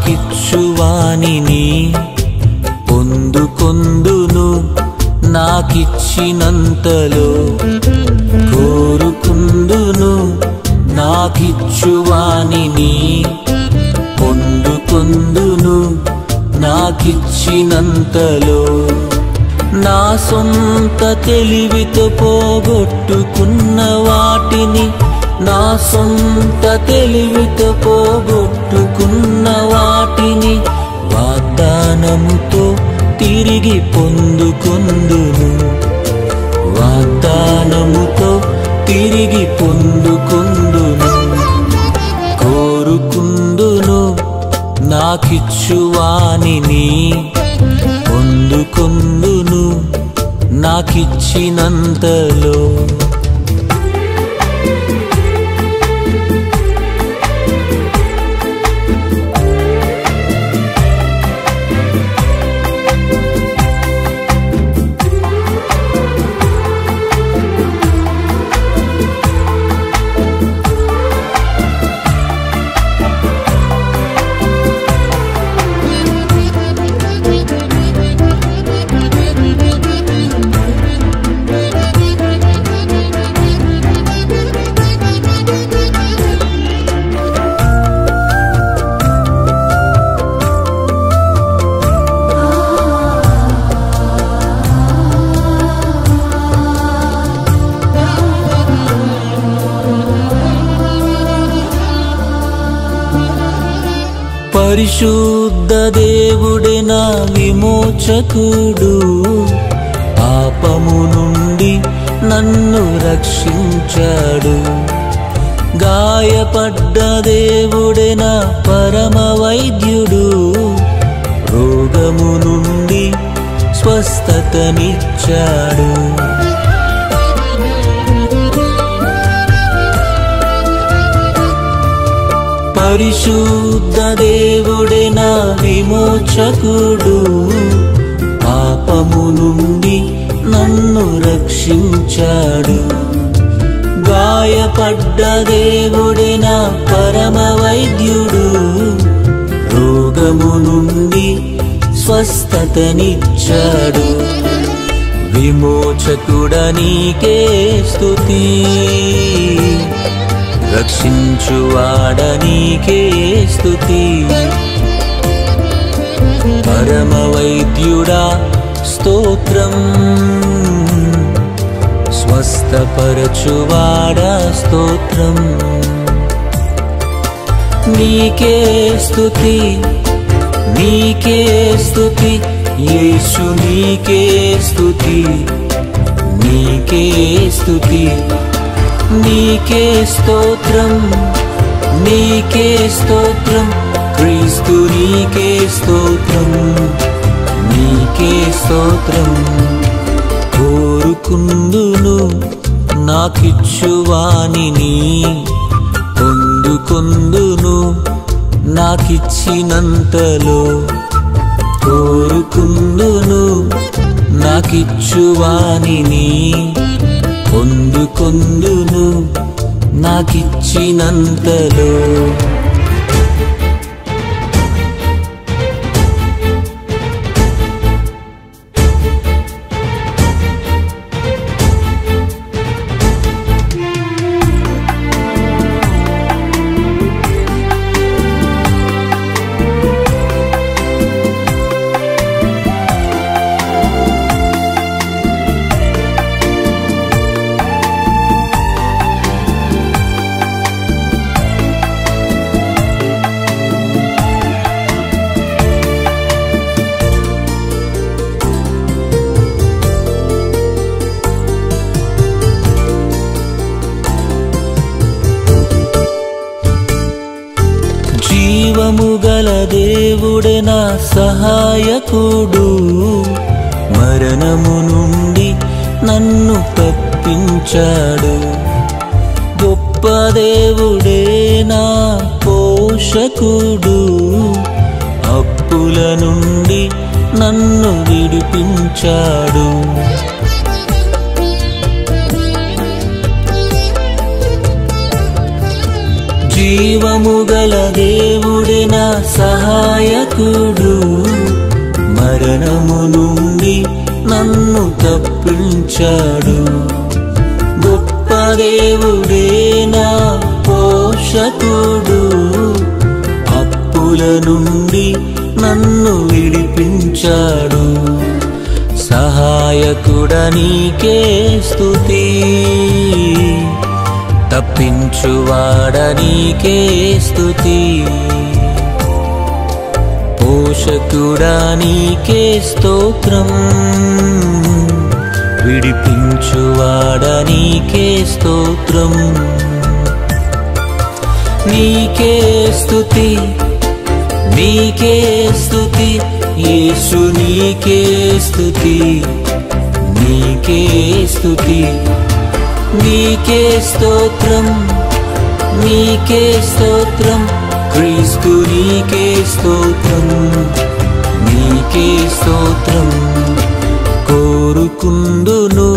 నాకిచ్చువానిని పొందుకొందును నాకిచ్చినంతలో కోరుకుందును నాకిచ్చువానిని పొందుకొందును నాకిచ్చినంతలో నా సొంత తెలివితో పోగొట్టుకున్న వాటిని నా సొంత తెలివితో పోగొట్టుకున్న వాటిని వాగ్దానముతో తిరిగి పొందుకొందును వాగ్దానముతో తిరిగి పొందుకొందును కోరుకుందును నాకిచ్చువానిని పొందుకొందును నాకిచ్చినంతలో పరిశుద్ధ దేవుడే నా విమోచకుడు పాపము నుండి నన్ను రక్షించాడు గాయపడ్డ దేవుడే నా పరమ వైద్యుడు రోగము నుండి స్వస్థతనిచ్చాడు పరిశుద్ధ దేవుడే నా విమోచకుడు పాపము నుండి నన్ను రక్షించాడు గాయపడ్డ దేవుడే నా పరమ వైద్యుడు రోగము నుండి స్వస్థతనిచ్చాడు విమోచకుడా నీకే స్తుతి రక్షించువాడా నీకే స్తుతి పరమ వైద్యుడా స్తోత్రం స్వస్థపరచువాడా స్తోత్రం నీకే స్తుతి నీకే స్తుతి యేసు నీకే స్తుతి నీకే స్తుతి నీకే స్తోత్రం నీకే స్తోత్రం క్రీస్తు నీకే స్తోత్రం నీకే స్తోత్రం కోరుకుందును నాకిచ్చువానిని పొందుకొందును నాకిచ్చినంతలో కోరుకుందును నాకిచ్చువానిని పొందుకొందును నాకిచ్చినంతలో జీవము గల దేవుడే నా సహాయకుడు మరణము నుండి నన్ను తప్పించాడు గొప్ప దేవుడే నా పోషకుడు అప్పుల నుండి నన్ను విడిపించాడు జీవము గల దేవుడే నా సహాయకుడు, మరణము నుండి నన్ను తప్పించాడు. గొప్ప దేవుడే నా పోషకుడు, అప్పుల నుండి నన్ను విడిపించాడు. సహాయకుడా నీకే స్తుతి, తప్పించువాడా నీకే స్తుతి. పోషకుడా నీకే స్తోత్రం, విడిపించువాడా నీకే స్తోత్రం. నీకే స్తుతి, నీకే స్తుతి యేసు, నీకే స్తుతి, నీకే స్తుతి. నీకే స్తోత్రం, నీకే స్తోత్రం క్రీస్తు, నీకే స్తోత్రం, నీకే స్తోత్రం. కోరుకుందును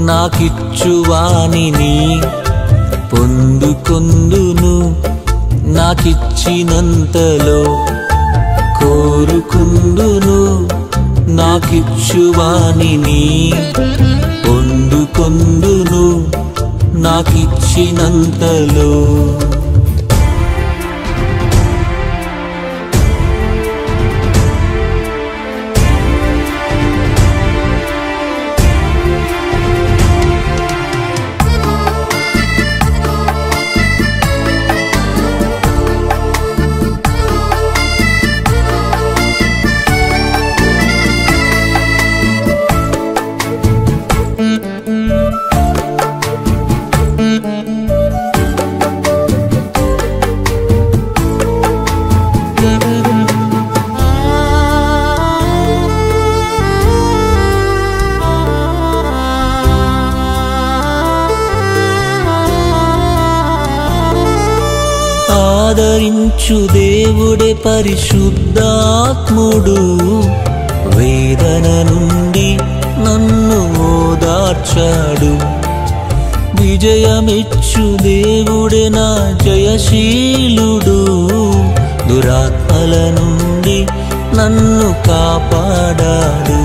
నాకిచ్చువానిని, పొందుకొందును నాకిచ్చినంతలో. కోరుకుందును నాకిచ్చువానిని, పొందుకొందును నాకిచ్చినంతలో. ఆదరించు దేవుడే పరిశుద్ధాత్ముడు, వేదన నుండి నన్ను ఓదార్చాడు. విజయమిచ్చు దేవుడే నా జయశీలుడు, దురాత్మల నుండి నన్ను కాపాడాడు.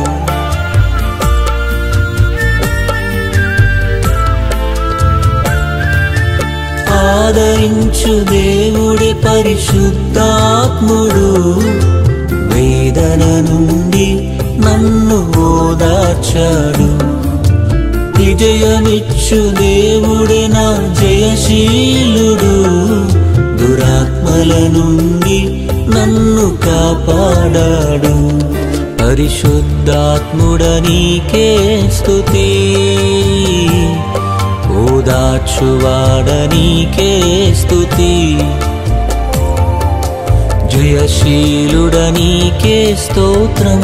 ఆదరించు దేవుడే పరిశుద్ధాత్ముడు, వేదన నుండి నన్ను ఓదార్చాడు. విజయమిచ్చు దేవుడే నా జయశీలుడు, దురాత్మల నుండి నన్ను కాపాడాడు. పరిశుద్ధాత్ముడా నీకే స్తుతి, ఓదార్చువాడా నీకే స్తుతి. జయశీలుడా నీకే స్తోత్రం,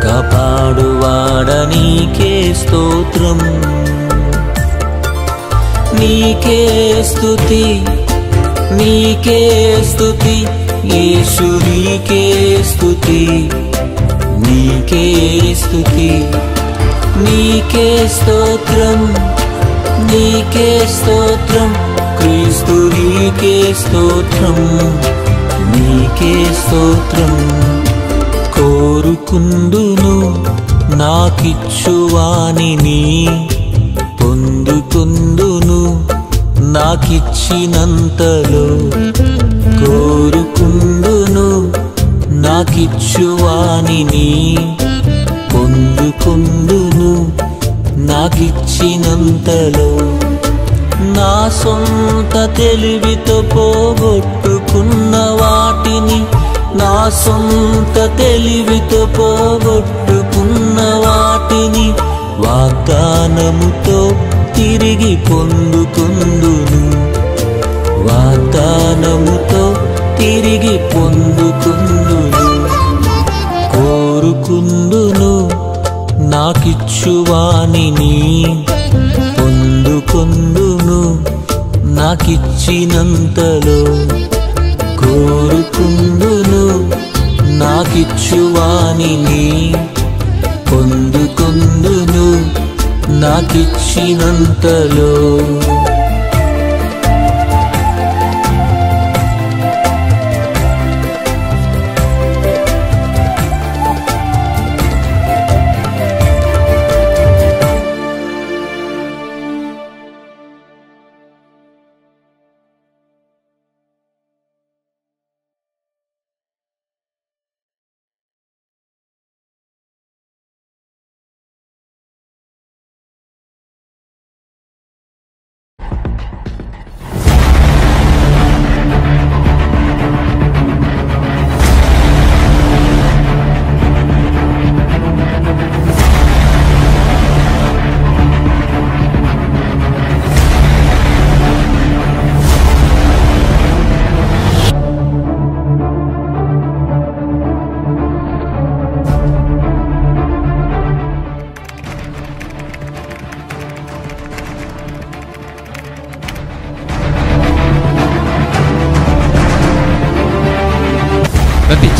కాపాడువాడా నీకే స్తోత్రం. నీకే స్తుతి, నీకే స్తుతి యేసు, నీకే స్తుతి, నీకే స్తుతి. నీకే స్తోత్రం, నీకే స్తోత్రం క్రీస్తు, నీకే స్తోత్రం, నీకే స్తోత్రం. కోరుకుందును నాకిచ్చువానిని, పొందుకుందును నాకిచ్చినంతలో. కోరుకుందును నాకిచ్చువానిని, పొందుకుందును నాకిచ్చినంతలో. నా సొంత తెలివితో పోగొట్టుకున్న వాటిని, నా సొంత తెలివితో పోగొట్టుకున్న వాటిని వాగ్దానముతో తిరిగి పొందుకుందును, వాగ్దానముతో తిరిగి పొందుకుందును. కోరుకుందును నాకిచ్చువానిని, పొందుకొందును నాకిచ్చినంతలో. కోరుకుందును నాకిచ్చువానిని, పొందుకొందును నాకిచ్చినంతలో.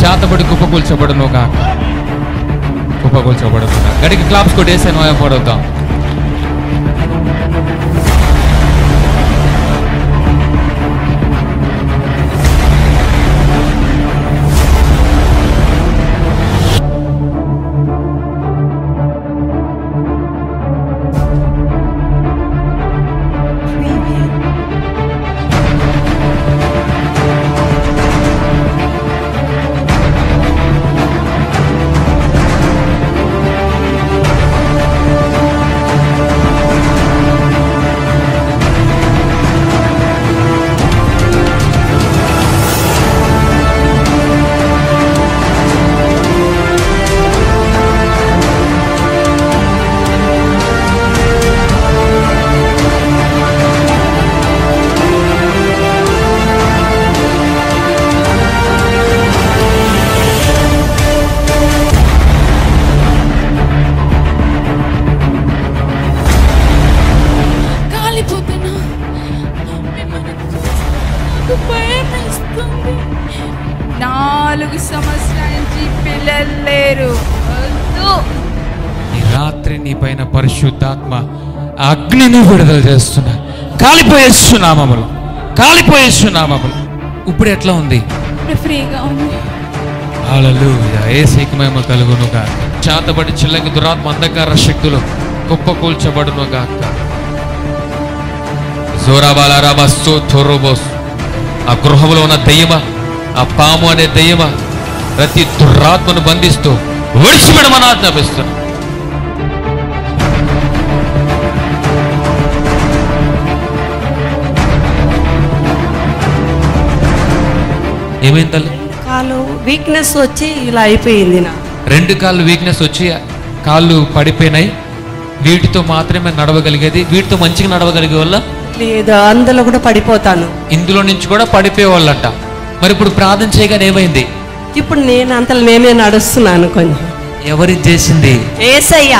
చేతబడి కుప్పకూల్చబడును గాక. కుప్పకూల్చబడును గాక. గడికి క్లాప్స్ కొట్టేసాను పడవుతాం. ఈ రాత్రి నీ పైన పరిశుద్ధాత్మ అగ్నిని విడుదల చేస్తున్నా. కాలిపోయేస్తున్నామములు, కాలిపోయేస్తున్నామములు. ఇప్పుడు ఎట్లా ఉంది? ఫ్రీగా ఉంది. హల్లెలూయా. యేసుకి మహిమ కలుగును గాక. చేతబడి చిల్లంగి దురాత్మ అంధకార శక్తులు కుప్పకూల్చబడును గాక. జోరాబాలారాబస్సు థోరోబోస్. ఆ గృహంలో ఉన్న దయ్యమా, ఆ పాము అనే దయ్యమా, ప్రతి దురాత్మను బంధిస్తూ విడిచిపెడమని ఆజ్ఞాపిస్తున్నా. ఏమైంది తల్లి? కాలు వీక్నెస్ వచ్చి ఇలా అయిపోయింది. నా 2 కాళ్ళు వీక్నెస్ వచ్చి కాళ్ళు పడిపోయినాయి. వీటితో మాత్రమే నడవగలిగేది. వీటితో మంచిగా నడవగలిగే వల్ల లేదు, అందులో కూడా పడిపోతాను. ఇందులో నుంచి కూడా పడిపోయేవాళ్ళంట. మరి ఇప్పుడు ప్రార్థన చేయగానే ఏమైంది? ఇప్పుడు నేను అంతలో నేనే నడుస్తున్నాను. కొంచెం ఎవరి చేసింది? యేసయ్య.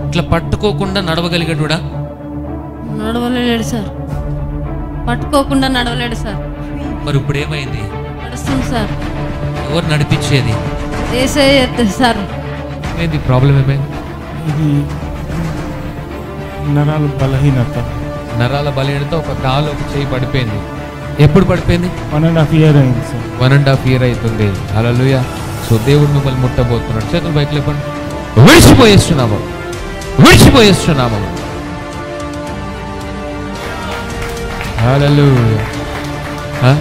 ఇట్లా పట్టుకోకుండా నడవగలిగాడుడా? నడవలేడు సార్, పట్టుకోకుండా నడవలేడు సార్. మరి ఇప్పుడు ఏమైంది? నడుస్తుంది సార్. ఎవరు నడిపించేది? యేసయ్య సార్. ఏమైంది? ప్రాబ్లం ఏమైంది? ఇది నరాల బలహీనత. నరాల బలహీనత. ఒక కాలు ఒక చేయి పడిపోయింది. ఎప్పుడు పడిపోయింది? 1.5 year అయింది సార్. 1.5 year అవుతుంది. హల్లెలూయా. సో దేవుడు మిమ్మల్ని ముట్టబోతున్నాడు. చేతులు బయట లేపండి. విడిచిపోయేస్తున్నాము, విడిచిపోయేస్తున్నాము. హల్లెలూయా.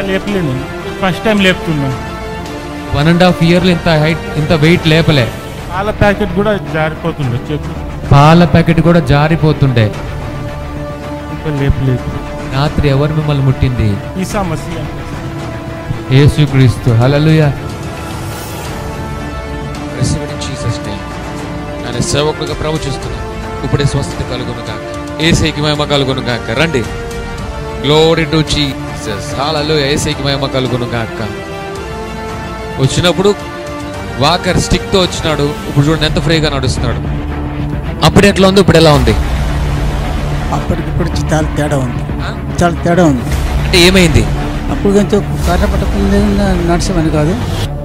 లేపలేను, ఫస్ట్ టైం లేపుతున్నాను. 1.5 year ఇంత హైట్, ఇంత వెయిట్ లేపలే. పాల ప్యాకెట్ కూడా జారిపోతుండే చేతులు. పాల ప్యాకెట్ కూడా జారిపోతుండే. ఇంకా లేపలేదు. రాత్రి ఎవరు మిమ్మల్ని ముట్టింది? ఈ సమస్య యేసుక్రీస్తు. హల్లెలూయా. Receive in Jesus name. నేను సేవకుడిగా ప్రవచిస్తున్నా. ఇప్పుడే స్వస్థత కలుగును గాక. యేసుకి మహిమ కలుగును గాక. రండి. Glory to Jesus. హల్లెలూయా. యేసుకి మహిమ కలుగును గాక. వచ్చినప్పుడు వాకర్ స్టిక్ తో వచ్చినాడు. ఇప్పుడు చూడండి ఎంత ఫ్రీగా నడుస్తున్నాడు. అప్పుడు ఎట్లా ఉంది, ఇప్పుడు ఎలా ఉంది? అప్పటికిప్పుడు చాలా తేడా ఉంది, చాలా తేడా ఉంది. అంటే ఏమైంది? అప్పుడు కొంచెం కర్ర పట్టకుండా నడిచేమని కాదు,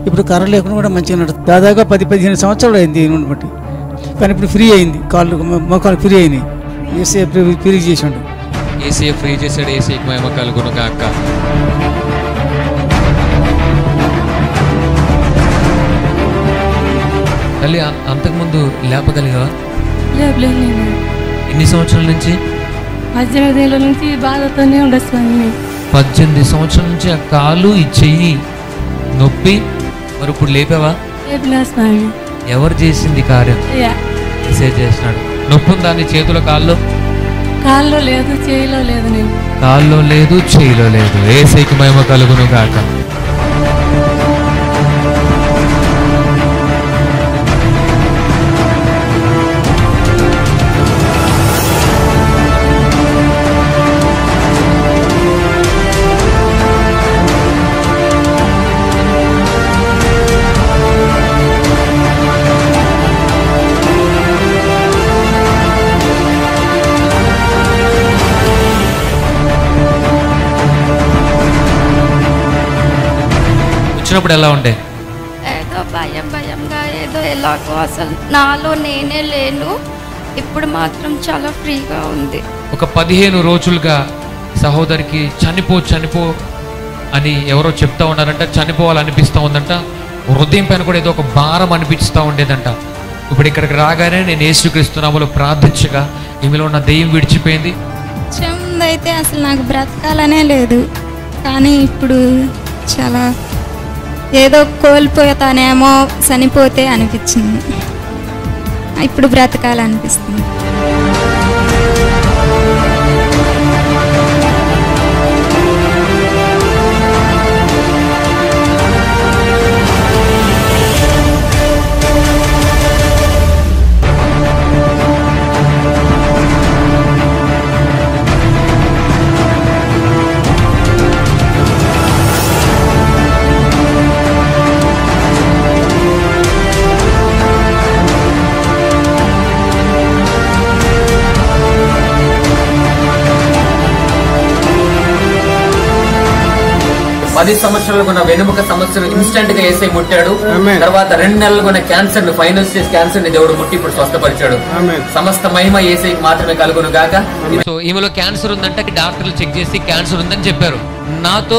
ఇప్పుడు కర్ర లేకుండా కూడా మంచిగా నడుస్తుంది. దాదాపుగా 10-15 సంవత్సరాలు అయింది దీని బట్టి. కానీ ఇప్పుడు ఫ్రీ అయింది, కాళ్ళు మోకాలు ఫ్రీ అయినాయి. ఏసీ ఫ్రీ చేసాడు. ఏసీ ఫ్రీ చేశాడు. ఏసీకి మహిమ కలుగును గాక. తల్లి అంతకుముందు లేపగలిగా? లేపలేదు. ఎన్ని సంవత్సరాల నుంచి? 18 ఏళ్ళ నుంచి బాధతోనే ఉండొచ్చు. 18 సంవత్సరాల నుంచి ఆ కాలు ఈ చెయ్యి నొప్పి. మరి ఇప్పుడు లేపావా? లేపలేదు స్వామి. ఎవరు చేసింది కార్యం? ఏసే చేసినాడు. నొప్పి ఉందా నీ చేతుల కాల్లో? కాల్లో లేదు, చేయిలో లేదు. నేను కాల్లో లేదు, చేయిలో లేదు. ఏసైకి మహిమ కలుగును గాక. వచ్చినప్పుడు ఎలా ఉండే? ఏదో భయంగా ఏదో ఎలాగో అసలు నాలో నేనే లేను. ఇప్పుడు మాత్రం చాలా ఫ్రీగా ఉంది. ఒక 15 రోజులుగా సహోదరికి చనిపో అని ఎవరో చెప్తా ఉన్నారంట. చనిపోవాలనిపిస్తూ ఉందంట. హృదయం పైన కూడా ఏదో ఒక భారం అనిపిస్తూ ఉండేదంట. ఇప్పుడు ఇక్కడికి రాగానే నేను యేసుక్రీస్తు నామములో ప్రార్థించగా ఈమెలో ఉన్న దెయ్యం విడిచిపోయింది. అయితే అసలు నాకు బ్రతకాలనే లేదు, కానీ ఇప్పుడు చాలా ఏదో కోల్పోతానేమో, చనిపోతే అనిపించింది. ఇప్పుడు బ్రతకాలనిపిస్తుంది. పది సంవత్సరాలకు ఉన్న వెనుముక సమస్యను ఇన్స్టెంట్ గా ఏసై ముట్టాడు. తర్వాత 2 నెలలకు ఉన్న క్యాన్సర్ ను, ఫైనల్ స్టేజ్ క్యాన్సర్ ని దేవుడు ముట్టి ఇప్పుడు స్వస్థపరిచాడు. సమస్త మహిమ ఏసైకి మాత్రమే కలుగును గాక. సో ఈమెలో క్యాన్సర్ ఉందంటే డాక్టర్లు చెక్ చేసి క్యాన్సర్ ఉందని చెప్పారు. నాతో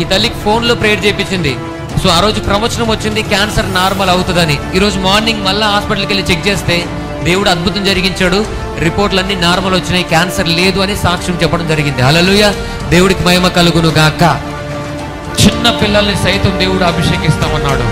ఈ తల్లికి ఫోన్ లో ప్రేయర్ చేయించింది. సో ఆ రోజు ప్రవచనం వచ్చింది క్యాన్సర్ నార్మల్ అవుతుందని. ఈ రోజు మార్నింగ్ మళ్ళీ హాస్పిటల్కి వెళ్ళి చెక్ చేస్తే దేవుడు అద్భుతం జరిగించాడు. రిపోర్ట్లన్నీ నార్మల్ వచ్చినాయి, క్యాన్సర్ లేదు అని సాక్ష్యం చెప్పడం జరిగింది. హల్లెలూయా, దేవుడికి మహిమ కలుగును గాక. చిన్న పిల్లల్ని సైతం దేవుడు అభిషేకిస్తామన్నాడు.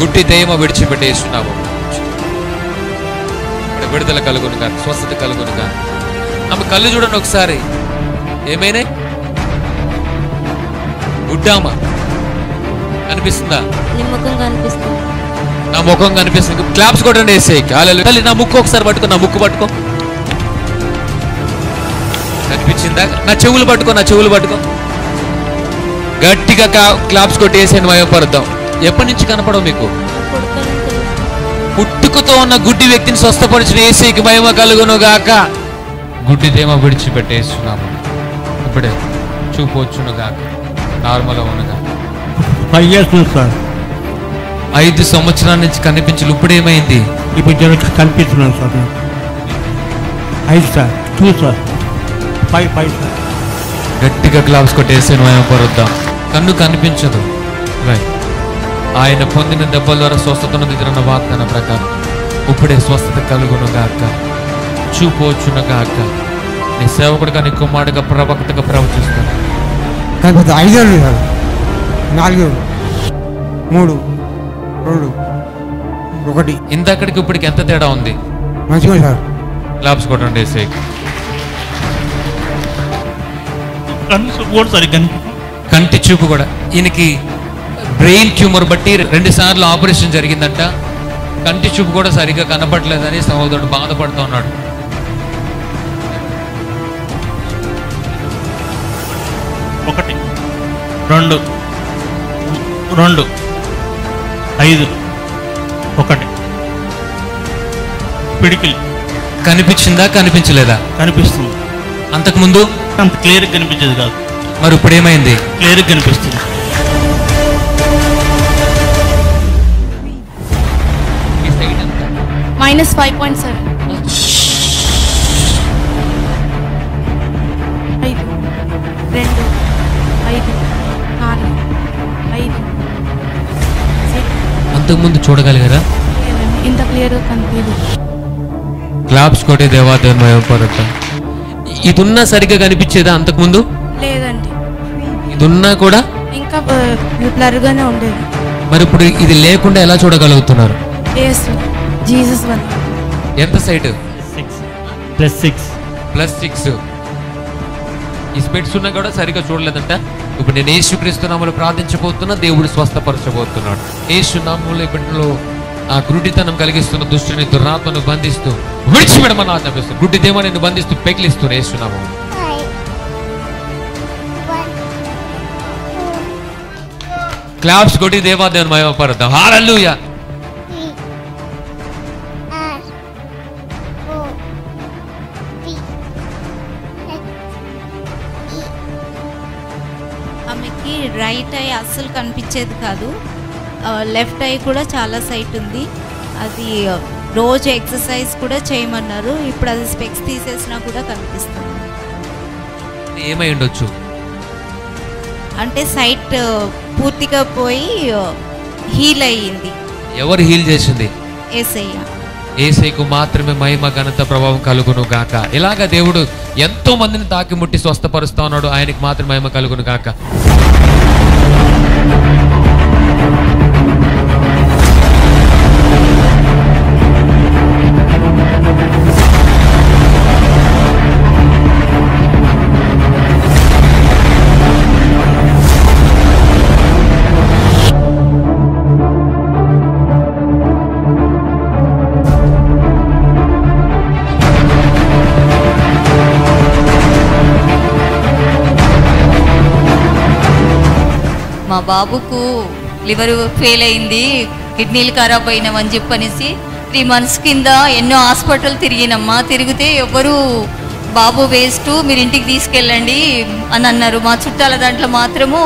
గుడ్డి దయ్యమ విడిచిపెట్టేస్తున్నాము. విడుదల కలుగునుగా, స్వస్థత కలుగునుగా. ఆమె కళ్ళు చూడండి ఒకసారి, ఏమైనా గుడ్డామ కనిపిస్తుందా? నా ముఖం కనిపిస్తుంది. క్లాప్స్ కొట్టండి వేసేకి. హల్లెలూయా. నా ముక్కు ఒకసారి పట్టుకో, నా ముక్కు పట్టుకో. కనిపించిందా? నా చెవులు పట్టుకో. గట్టిగా క్లాప్స్ కొట్టి వేసేయండి, మయపరుద్దాం. ఎప్పటి నుంచి కనపడవు మీకు? పుట్టుకతో ఉన్న గుడ్డి వ్యక్తిని స్వస్థపరిచిన యేసుకి మహిమ కలుగును గాక. గుడ్డిదేమో విడిచిపెట్టేస్తున్నాము. ఇప్పుడే చూపు వచ్చును గాక, నార్మల్ అవునుగా. 5 సంవత్సరాల నుంచి కనిపించలు, ఇప్పుడు ఏమైంది? ఇప్పుడు కనిపిస్తున్నాను సార్. 5 sir, 2 sir, 5 sir. గట్టిగా గ్లావ్స్ కొట్టేసాను, మహిమ పరుద్దాం. కన్ను కనిపించదు. ఆయన పొందిన దెబ్బల ద్వారా స్వస్థతను దిగిన వాగ్దాన ప్రకారం ఇప్పుడే స్వస్థత కలుగును గాక, చూపు వచ్చును గాక. నీ సేవకుడుగా, నీ కుమారుడుగా, ప్రవక్తగా ప్రవచిస్తాను. 5 4 3 2 1. ఇంతక్కడికి ఇప్పటికి ఎంత తేడా ఉంది? మంచిగా సార్. క్లాప్స్ కొట్టండి వేసేకి. కంటి చూపు కూడా. ఈయనకి బ్రెయిన్ ట్యూమర్ బట్టి 2 సార్లు ఆపరేషన్ జరిగిందంట. కంటి చూపు కూడా సరిగ్గా కనపడలేదని సహోదరుడు బాధపడుతూ ఉన్నాడు. ఒకటి 2 2 5 1. పిడికిలి కనిపించిందా, కనిపించలేదా? కనిపిస్తుంది. అంతకుముందు అంత క్లియర్ కనిపించేది కాదు. మరి ఇప్పుడు ఏమైంది? క్లియర్ కనిపిస్తుంది. -5.7. 5 2 5 4 5. అంతకుముందు చూడగలిగారా? ఇంత క్లియర్ కనిపించదు. క్లాప్స్ కొట్టే దేవాదేవ పడతా. ఇదున్నా సరిగ్గా కనిపించేదా అంతకుముందు? లేదండి. ఇదున్నా కూడా ఇంకా బ్లర్గానే ఉండేది. మరి ఇప్పుడు ఇది లేకుండా ఎలా చూడగలుగుతున్నారు? జీసస్ వల్ల. ఎంత సైట్? 6 +6. ఈ స్పెట్స్ ఉన్నా కూడా సరిగ్గా చూడలేదంట. ఇప్పుడు నేను యేసుక్రీస్తు నామములో ప్రార్థించబోతున్నా, దేవుడు స్వస్థపరచబోతున్నాడు. యేసు నామములో ఇప్పుడు ఆ గుడ్డితనం కలిగిస్తున్న దుష్టుని దురాత్మను బంధిస్తూ విడిచిపెడమని ఆజ్ఞాపిస్తూ గుడ్డి దేవాన్ని బంధిస్తూ పెకిలిస్తూ వేస్తున్నాము. క్లాప్స్ కొట్టి దేవాదేవుని మహిమపడదాం. హల్లెలూయా. ఆమెకి రైట్ ఐ అస్సలు కనిపించేది కాదు, లెఫ్ట్ ఐ కూడా చాలా సైట్ ఉంది. అది రోజు ఎక్సర్సైజ్ కూడా చేయమన్నారు. ఇప్పుడు అది స్పెక్స్ తీసేసినా కూడా కనిపిస్తుంది. ఏమై ఉండొచ్చు అంటే సైట్ పూర్తిగా పోయి హీల్ అయ్యింది. ఎవరు హీల్ చేసింది? యేసయ్య. యేసయ్యకు మాత్రమే మహిమ ఘనత ప్రభావం కలుగును గాక. ఇలాగ దేవుడు ఎంతో మందిని తాకి ముట్టి స్వస్థపరుస్తా ఉన్నాడు. ఆయనకి మాత్రం మహిమ కలుగును గాక. మా బాబుకు లివర్ ఫెయిల్ అయింది, కిడ్నీలు ఖరాబ్ అయినామని చెప్పనేసి 3 months కింద ఎన్నో హాస్పిటల్ తిరిగినమ్మా. తిరిగితే ఎవరు బాబు వేస్ట్, మీరు ఇంటికి తీసుకెళ్ళండి అని అన్నారు. మా చుట్టాల దాంట్లో మాత్రము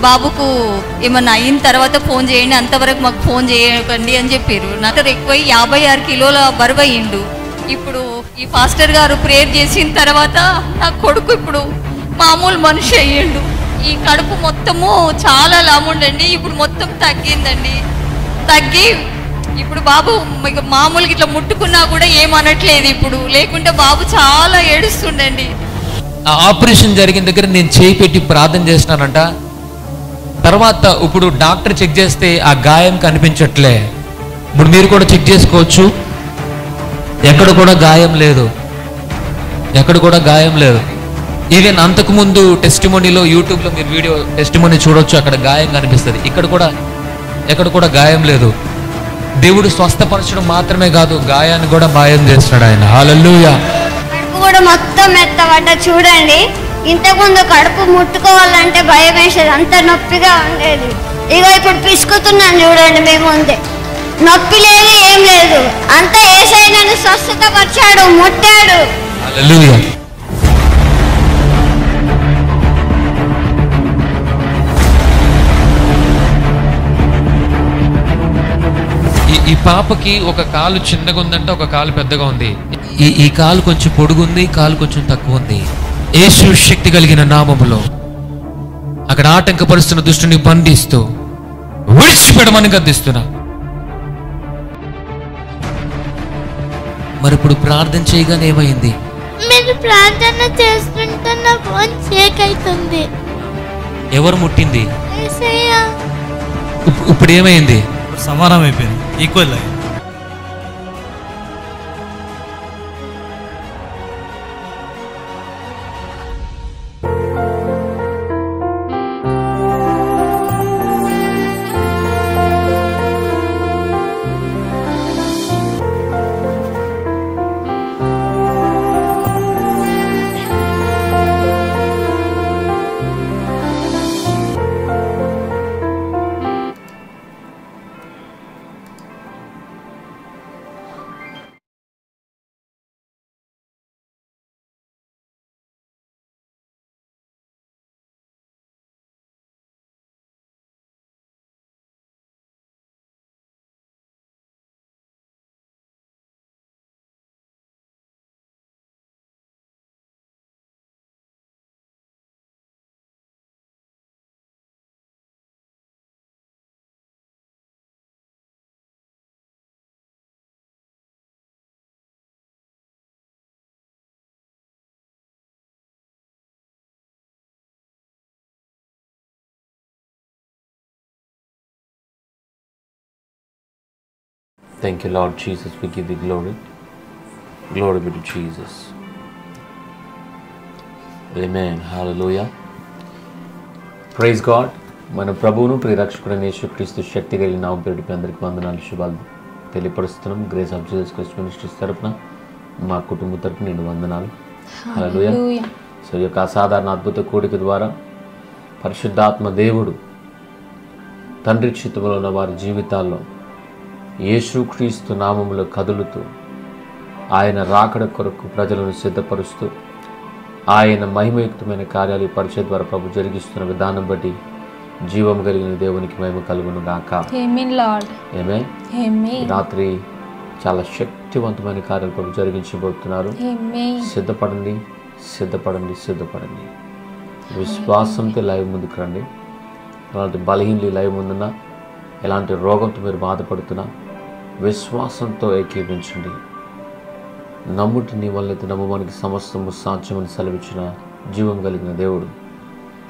బాబుకు ఏమన్నా అయిన తర్వాత ఫోన్ చేయండి, అంతవరకు మాకు ఫోన్ చేయకండి అని చెప్పారు. నాకు ఎక్కువ 56 కిలోల బరువు అయ్యిండు. ఇప్పుడు ఈ పాస్టర్ గారు ప్రేయర్ చేసిన తర్వాత నా కొడుకు ఇప్పుడు మామూలు మనిషి అయ్యిండు. ఈ కడుపు మొత్తము చాలా లాముండండి, ఇప్పుడు మొత్తం తగ్గిందండి. తగ్గి ఇప్పుడు బాబు మామూలుగా ఇట్లా ముట్టుకున్నా కూడా ఏమనట్లేదు ఇప్పుడు. లేకుంటే బాబు చాలా ఏడుస్తుండండి. ఆపరేషన్ జరిగిన దగ్గర నేను చేయి పెట్టి ప్రార్థన చేసినానంట. తర్వాత ఇప్పుడు డాక్టర్ చెక్ చేస్తే ఆ గాయం కనిపించట్లే. ఇప్పుడు మీరు కూడా చెక్ చేసుకోవచ్చు. ఎక్కడ కూడా గాయం లేదు, ఎక్కడ కూడా గాయం లేదు. ఈవెన్ అంతకుముందు టెస్టిమోనీలో యూట్యూబ్లో మీరు వీడియో టెస్టిమోనీ చూడొచ్చు, అక్కడ గాయం కనిపిస్తుంది. ఇక్కడ కూడా ఎక్కడ కూడా గాయం లేదు. దేవుడు స్వస్థపరచడం మాత్రమే కాదు, గాయాన్ని కూడా మాయం చేస్తాడు ఆయన. హల్లెలూయా. కడుపు కూడా మొత్తం మెత్తబడ్డ చూడండి. ఇంతకుముందు కడుపు ముట్టుకోవాలంటే భయం వేసేది, అంత నొప్పిగా ఉండేది. ఇక ఇప్పుడు పిసుకుతున్నాను చూడండి, మేము ముందే నొప్పి లేదు, ఏం లేదు. అంతా యేసయ్య నన్ను స్వస్థతపరిచాడు, ముట్టాడు. హల్లెలూయా. ఈ పాపకి ఒక కాలు చిన్నగా ఉందంటే ఒక కాలు పెద్దగా ఉంది. ఈ కాలు కొంచెం పొడుగుంది, కాలు కొంచెం తక్కువ ఉంది. యేసు శక్తి కలిగిన నామములో అక్కడ ఆటంకపరుస్తున్న దుష్టుని బంధిస్తూ విడిచిపెడమని గద్దిస్తున్నా. మరి ఇప్పుడు ప్రార్థన చేయగానే ఏమైంది? మీరు ప్రార్థన చేస్తుంటే నా ఫోన్ షేక్ అవుతుంది. ఎవరు ముట్టింది? యేసయ్య. ఇప్పుడు ఏమైంది? సమానం అయిపోయింది, ఈక్వల్ అయ్యింది. Thank you, Lord Jesus. We give you glory. Glory be to Jesus. Amen. Hallelujah. Praise God. మన ప్రభువును ప్రియరక్షకుడైన యేసుక్రీస్తు శక్తి కలిగిన నామములో అందరికీ వందనాలు, శుభాలు తెలియపరుస్తున్నాం. Grace of Jesus Christ ministries తరపున మా కుటుంబం తరపున నేను వందనాలు. హల్లెలూయా. సో ఈ యొక్క అసాధారణ అద్భుత కోడిక ద్వారా పరిశుద్ధాత్మ దేవుడు తండ్రి చిత్తములో ఉన్న వారి జీవితాల్లో యేసుక్రీస్తు నామములో కదులుతూ ఆయన రాకడ కొరకు ప్రజలను సిద్ధపరుస్తూ ఆయన మహిమయుక్తమైన కార్యాలు పరిచయ ద్వారా ప్రభు జరిగిస్తున్న విధానం బట్టి జీవం కలిగిన దేవునికి మహిమ కలుగును గాక. ఆమేన్. రాత్రి చాలా శక్తివంతమైన కార్యాలు ప్రభు జరిగించబోతున్నారు. సిద్ధపడండి, సిద్ధపడండి, సిద్ధపడండి. విశ్వాసంతో లైవ్ ముందుకు రండి. ఎలాంటి బలహీనలు లైవ్ ముందున్నా, ఎలాంటి రోగంతో మీరు బాధపడుతున్నా విశ్వాసంతో ఏకీభించండి. నమ్ముటి నీ వల్లైతే నమ్మవానికి సమస్తము సాధ్యమని సెలవిచ్చిన జీవం కలిగిన దేవుడు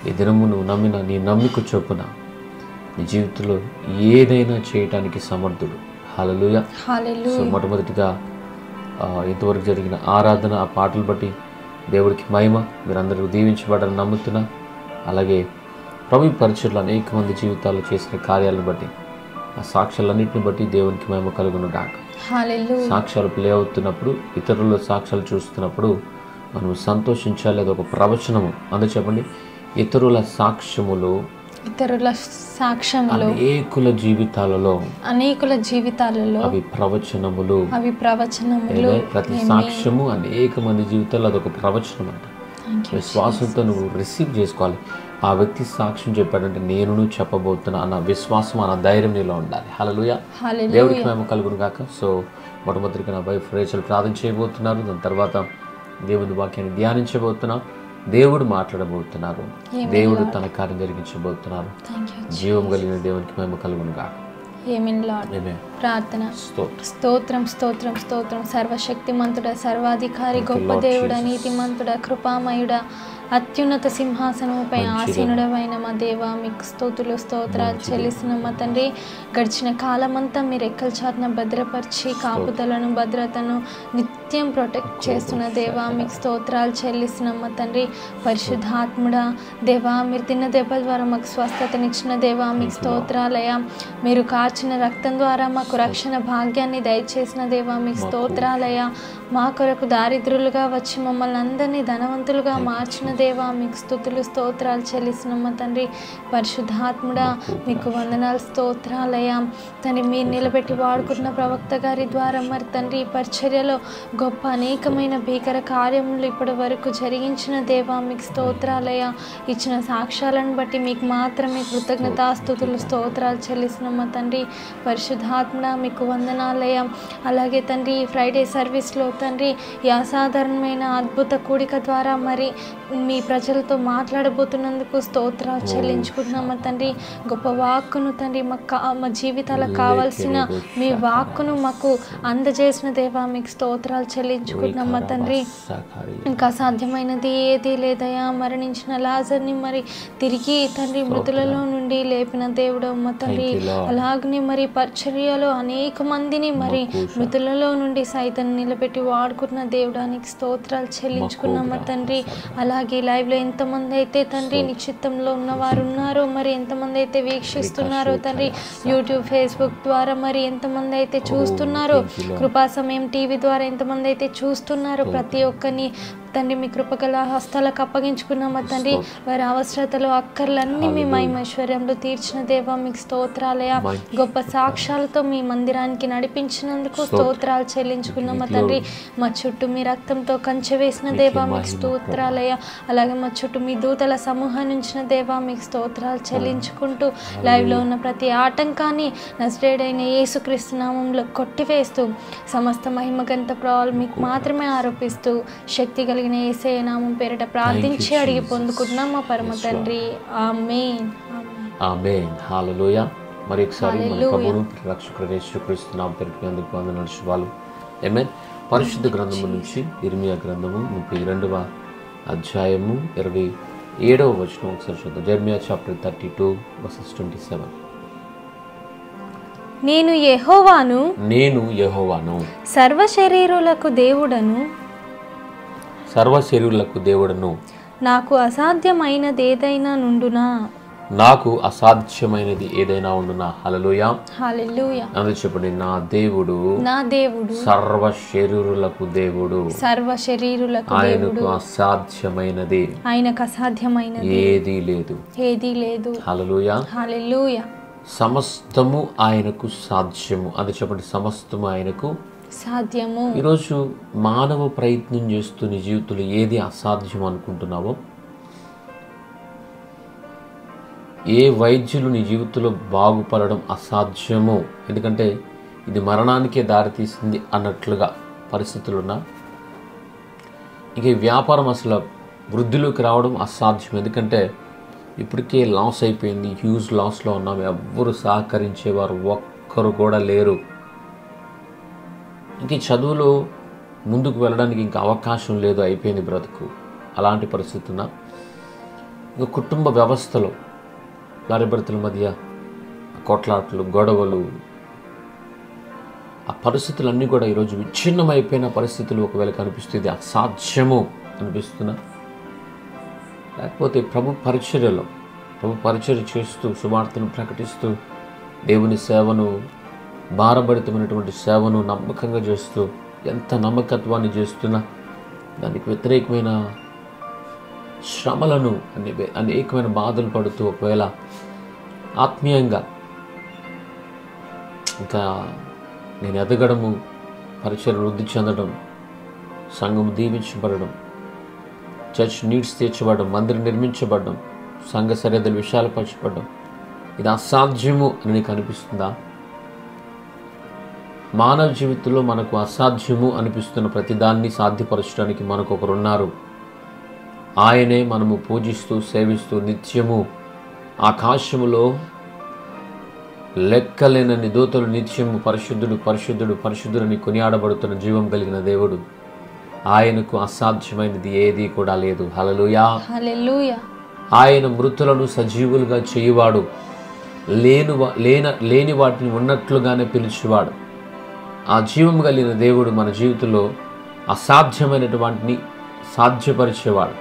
ఈ దినము నువ్వు నమ్మిన నీ నమ్మిక చొప్పున నీ జీవితంలో ఏదైనా చేయటానికి సమర్థుడు. హల్లెలూయా. సో మొట్టమొదటిగా ఇంతవరకు జరిగిన ఆరాధన, ఆ పాటలు బట్టి దేవుడికి మహిమ. మీరందరూ దీవించబడాలని నమ్ముతున్నా. అలాగే ప్రభు పరిచయలు అనేక మంది జీవితాల్లో చేసిన కార్యాలను బట్టి, ఆ సాక్ష్యాలన్నింటిని బట్టి దేవునికి మహిమ కలుగును గాక. సాక్ష్యాలు ప్లే అవుతున్నప్పుడు, ఇతరుల సాక్ష్యాలు చూస్తున్నప్పుడు మనం సంతోషించాలి. అది ఒక ప్రవచనము. అందుకే చెప్పండి, ఇతరుల సాక్ష్యములు అనేకుల జీవితాలలో అవి ప్రవచనములు. ప్రతి సాక్ష్యము అనేక మంది జీవితాల్లో అదొక ప్రవచనం అంట. విశ్వాసంతో నువ్వు రిసీవ్ చేసుకోవాలి. ఆ వ్యక్తి సాక్ష్యం చెప్పాడంటే నేను చెప్పబోతున్నా అన్న విశ్వాసం, అన్న ధైర్యం నీలో ఉండాలి. హల్లెలూయా. దేవుడికి మేము కలుగును గాక. సో మొట్టమొదటిగా నా వైఫ్ రేచల్ ప్రార్థన చేయబోతున్నారు. దాని తర్వాత దేవుని వాక్యాన్ని ధ్యానించబోతున్నాం. దేవుడు మాట్లాడబోతున్నారు. దేవుడు తన కార్యం జరిగించబోతున్నారు. జీవం కలిగిన దేవునికి మేము కలుగును గాక. ప్రార్థన. స్తోత్రం, స్తోత్రం, స్తోత్రం. సర్వశక్తిమంతుడ, సర్వాధికారి, గొప్ప దేవుడ, నీతిమంతుడ, కృపామయుడ, అత్యున్నత సింహాసనముపై ఆసీనుడమైన మా దేవ, మీకు స్తోతులు స్తోత్రాలు చెల్లిస్తున్నాం మా తండ్రి. గడిచిన కాలమంతా మీరు ఎక్కల చాటున భద్రపరిచి కాపుదలను, భద్రతను నిత్యం ప్రొటెక్ట్ చేస్తున్న దేవా, మీకు స్తోత్రాలు చెల్లిస్తున్నాం మా తండ్రి. పరిశుద్ధాత్ముడా దేవా, మీరు తిన్న దెబ్బల ద్వారా మాకు స్వస్థతనిచ్చిన దేవా, మీకు స్తోత్రాలయ. మీరు కార్చిన రక్తం ద్వారా మాకు రక్షణ భాగ్యాన్ని దయచేసిన దేవా, మీకు స్తోత్రాలయ. మా కొరకు దారిద్రులుగా వచ్చి మమ్మల్ని అందరినీ ధనవంతులుగా మార్చిన దేవా, మీకు స్తుతులు స్తోత్రాలు చెల్లిస్తున్నాం మా తండ్రి. పరిశుద్ధాత్ముడా మీకు వందనాలు స్తోత్రాలయ. తండ్రి మీరు నిలబెట్టి వాడుకున్న ప్రవక్త గారి ద్వారా మరి తండ్రి పరిచర్యలో గొప్ప అనేకమైన భీకర కార్యములు ఇప్పటి వరకు జరిగించిన దేవా, మీకు స్తోత్రాలయ. ఇచ్చిన సాక్ష్యాలను బట్టి మీకు మాత్రమే కృతజ్ఞతాస్తుతులు స్తోత్రాలు చెల్లిస్తున్నాం మా తండ్రి. పరిశుద్ధాత్ముడా మీకు వందనాలయ. అలాగే తండ్రి ఫ్రైడే సర్వీస్లో తండ్రి ఈ అసాధారణమైన అద్భుత కూడిక ద్వారా మరి మీ ప్రజలతో మాట్లాడబోతున్నందుకు స్తోత్రాలు చెల్లించుకుంటున్నామా తండ్రి. గొప్ప వాక్కును తండ్రి మా జీవితాలకు కావాల్సిన మీ వాక్కును మాకు అందజేసిన దేవా, మీకు స్తోత్రాలు చెల్లించుకుంటున్నామా తండ్రి. ఇంకా సాధ్యమైనది ఏది లేదయా. మరణించిన లాజర్ని మరి తిరిగి తండ్రి మృతులలో నుండి లేపిన దేవుడు మా తండ్రి. అలాగనే మరి పరిచర్యలో అనేక మందిని మరి మృతులలో నుండి సైతం నిలబెట్టి వాడుకున్న దేవుడానికి స్తోత్రాలు చెల్లించుకున్నామా తండ్రి. అలాగే లైవ్లో ఎంతమంది అయితే తండ్రి నిశ్చిత్తంలో ఉన్నవారు ఉన్నారో, మరి ఎంతమంది అయితే వీక్షిస్తున్నారో తండ్రి, యూట్యూబ్ ఫేస్బుక్ ద్వారా మరి ఎంతమంది అయితే చూస్తున్నారో, కృపా సమయం టీవీ ద్వారా ఎంతమంది అయితే చూస్తున్నారో, ప్రతి ఒక్కరిని తండ్రి మీ కృపగల హస్తాలకు అప్పగించుకున్నామా తండ్రి. వారి అవసరతలు అక్కర్లన్నీ మీ మహిమైశ్వర్యంలో తీర్చిన దేవా, మీకు స్తోత్రాలయ. గొప్ప సాక్ష్యాలతో మీ మందిరానికి నడిపించినందుకు స్తోత్రాలు చెల్లించుకున్నామా తండ్రి. మా చుట్టూ మీ రక్తంతో కంచె వేసిన దేవా, మీకు స్తోత్రాలయ. అలాగే మా చుట్టూ మీ దూతల సమూహాన్ని ఉంచిన దేవా, మీకు స్తోత్రాలు చెల్లించుకుంటూ లైవ్లో ఉన్న ప్రతి ఆటంకాన్ని నజరేయుడైన యేసుక్రీస్తు నామంలో కొట్టివేస్తూ సమస్త మహిమగంత ప్రభావాలు మీకు మాత్రమే ఆరోపిస్తూ శక్తి కలిగిన యేసయ్య నామం పేరిట ప్రార్థించి అడిగి పొందుకుంటున్నాం మా పరమ తండ్రి. ఆమేన్. ఆమేన్. హల్లెలూయా. మరి ఒకసారి మన ప్రభువును రక్షకుడైన యేసుక్రీస్తు నామం పేరిట అందరికీ వందనాలు శుభాలు. ఆమేన్. పరిశుద్ధ గ్రంథము నుంచి ఇర్మియా గ్రంథము 32వ అధ్యాయము 27వ వచనం ఒకసారి చూద్దాం. ఇర్మియా చాప్టర్ 32 వర్సెస్ 27. నేను యెహోవాను సర్వశరీరులకు దేవుడను నాకు అసాధ్యమైనదేదైనా నుండునా. నాకు అసాధ్యమైనది ఏదైనా ఉండునా. హల్లెలూయా. హల్లెలూయా. అందుకే చెప్పండి, నా దేవుడు సర్వ శరీరులకు దేవుడు, ఆయనకు అసాధ్యమైనది ఏదీ లేదు. హల్లెలూయా. సమస్తము ఆయనకు సాధ్యము. అందుకే చెప్పండి, సమస్తము ఆయనకు సాధ్యము. ఈరోజు మానవ ప్రయత్నం చేస్తూ నీ జీవితంలో ఏది అసాధ్యం అనుకుంటున్నావో, ఏ వైద్యులు నీ జీవితంలో బాగుపడడం అసాధ్యమో, ఎందుకంటే ఇది మరణానికే దారితీసింది అన్నట్లుగా పరిస్థితులున్నా, ఇక ఈ వ్యాపారం అసలు వృద్ధిలోకి రావడం అసాధ్యం, ఎందుకంటే ఇప్పటికే లాస్ అయిపోయింది, హ్యూజ్ లాస్లో ఉన్నాం, ఎవ్వరు సహకరించేవారు ఒక్కరు కూడా లేరు, ఇంక చదువులో ముందుకు వెళ్ళడానికి ఇంకా అవకాశం లేదు, అయిపోయింది బ్రతుకు. అలాంటి పరిస్థితి ఉన్నా, ఇంకా కుటుంబ వ్యవస్థలో భార్యాభర్తల మధ్య కొట్లాట్లు, గొడవలు, ఆ పరిస్థితులన్నీ కూడా ఈరోజు విచ్ఛిన్నమైపోయిన పరిస్థితులు ఒకవేళ కనిపిస్తుంది అసాధ్యము అనిపిస్తున్నా, లేకపోతే ప్రభు పరిచర్య చేస్తూ సువార్తను ప్రకటిస్తూ దేవుని సేవను, భారభరితమైనటువంటి సేవను నమ్మకంగా చేస్తూ ఎంత నమ్మకత్వాన్ని చేస్తున్నా దానికి వ్యతిరేకమైన శ్రమలను, అనేకమైన బాధలు పడుతూ ఒకవేళ ఆత్మీయంగా ఇంకా నేను ఎదగడము, పరిచయం వృద్ధి చెందడం, సంఘం దీవించబడడం, చర్చ్ నీడ్స్ తీర్చబడడం, మందిరం నిర్మించబడడం, సంఘ సరిహద్దుల విషయాలు పంచబడడం ఇది అసాధ్యము అని నీకు అనిపిస్తుందా? మానవ జీవితంలో మనకు అసాధ్యము అనిపిస్తున్న ప్రతిదాన్ని సాధ్యపరచడానికి మనకు ఒకరున్నారు. ఆయనే మనము పూజిస్తూ సేవిస్తూ నిత్యము ఆకాశములో లెక్కలేనన్ని దూతలు నిత్యము పరిశుద్ధుడు పరిశుద్ధుడు పరిశుద్ధుడని కొనియాడబడుతున్న జీవం కలిగిన దేవుడు. ఆయనకు అసాధ్యమైనది ఏదీ కూడా లేదు. హల్లెలూయా. ఆయన మృతులను సజీవులుగా చేయువాడు, లేని వాటిని ఉన్నట్లుగానే పిలిచేవాడు. ఆ జీవం కలిగిన దేవుడు మన జీవితంలో అసాధ్యమైనటువంటిని సాధ్యపరిచేవాడు.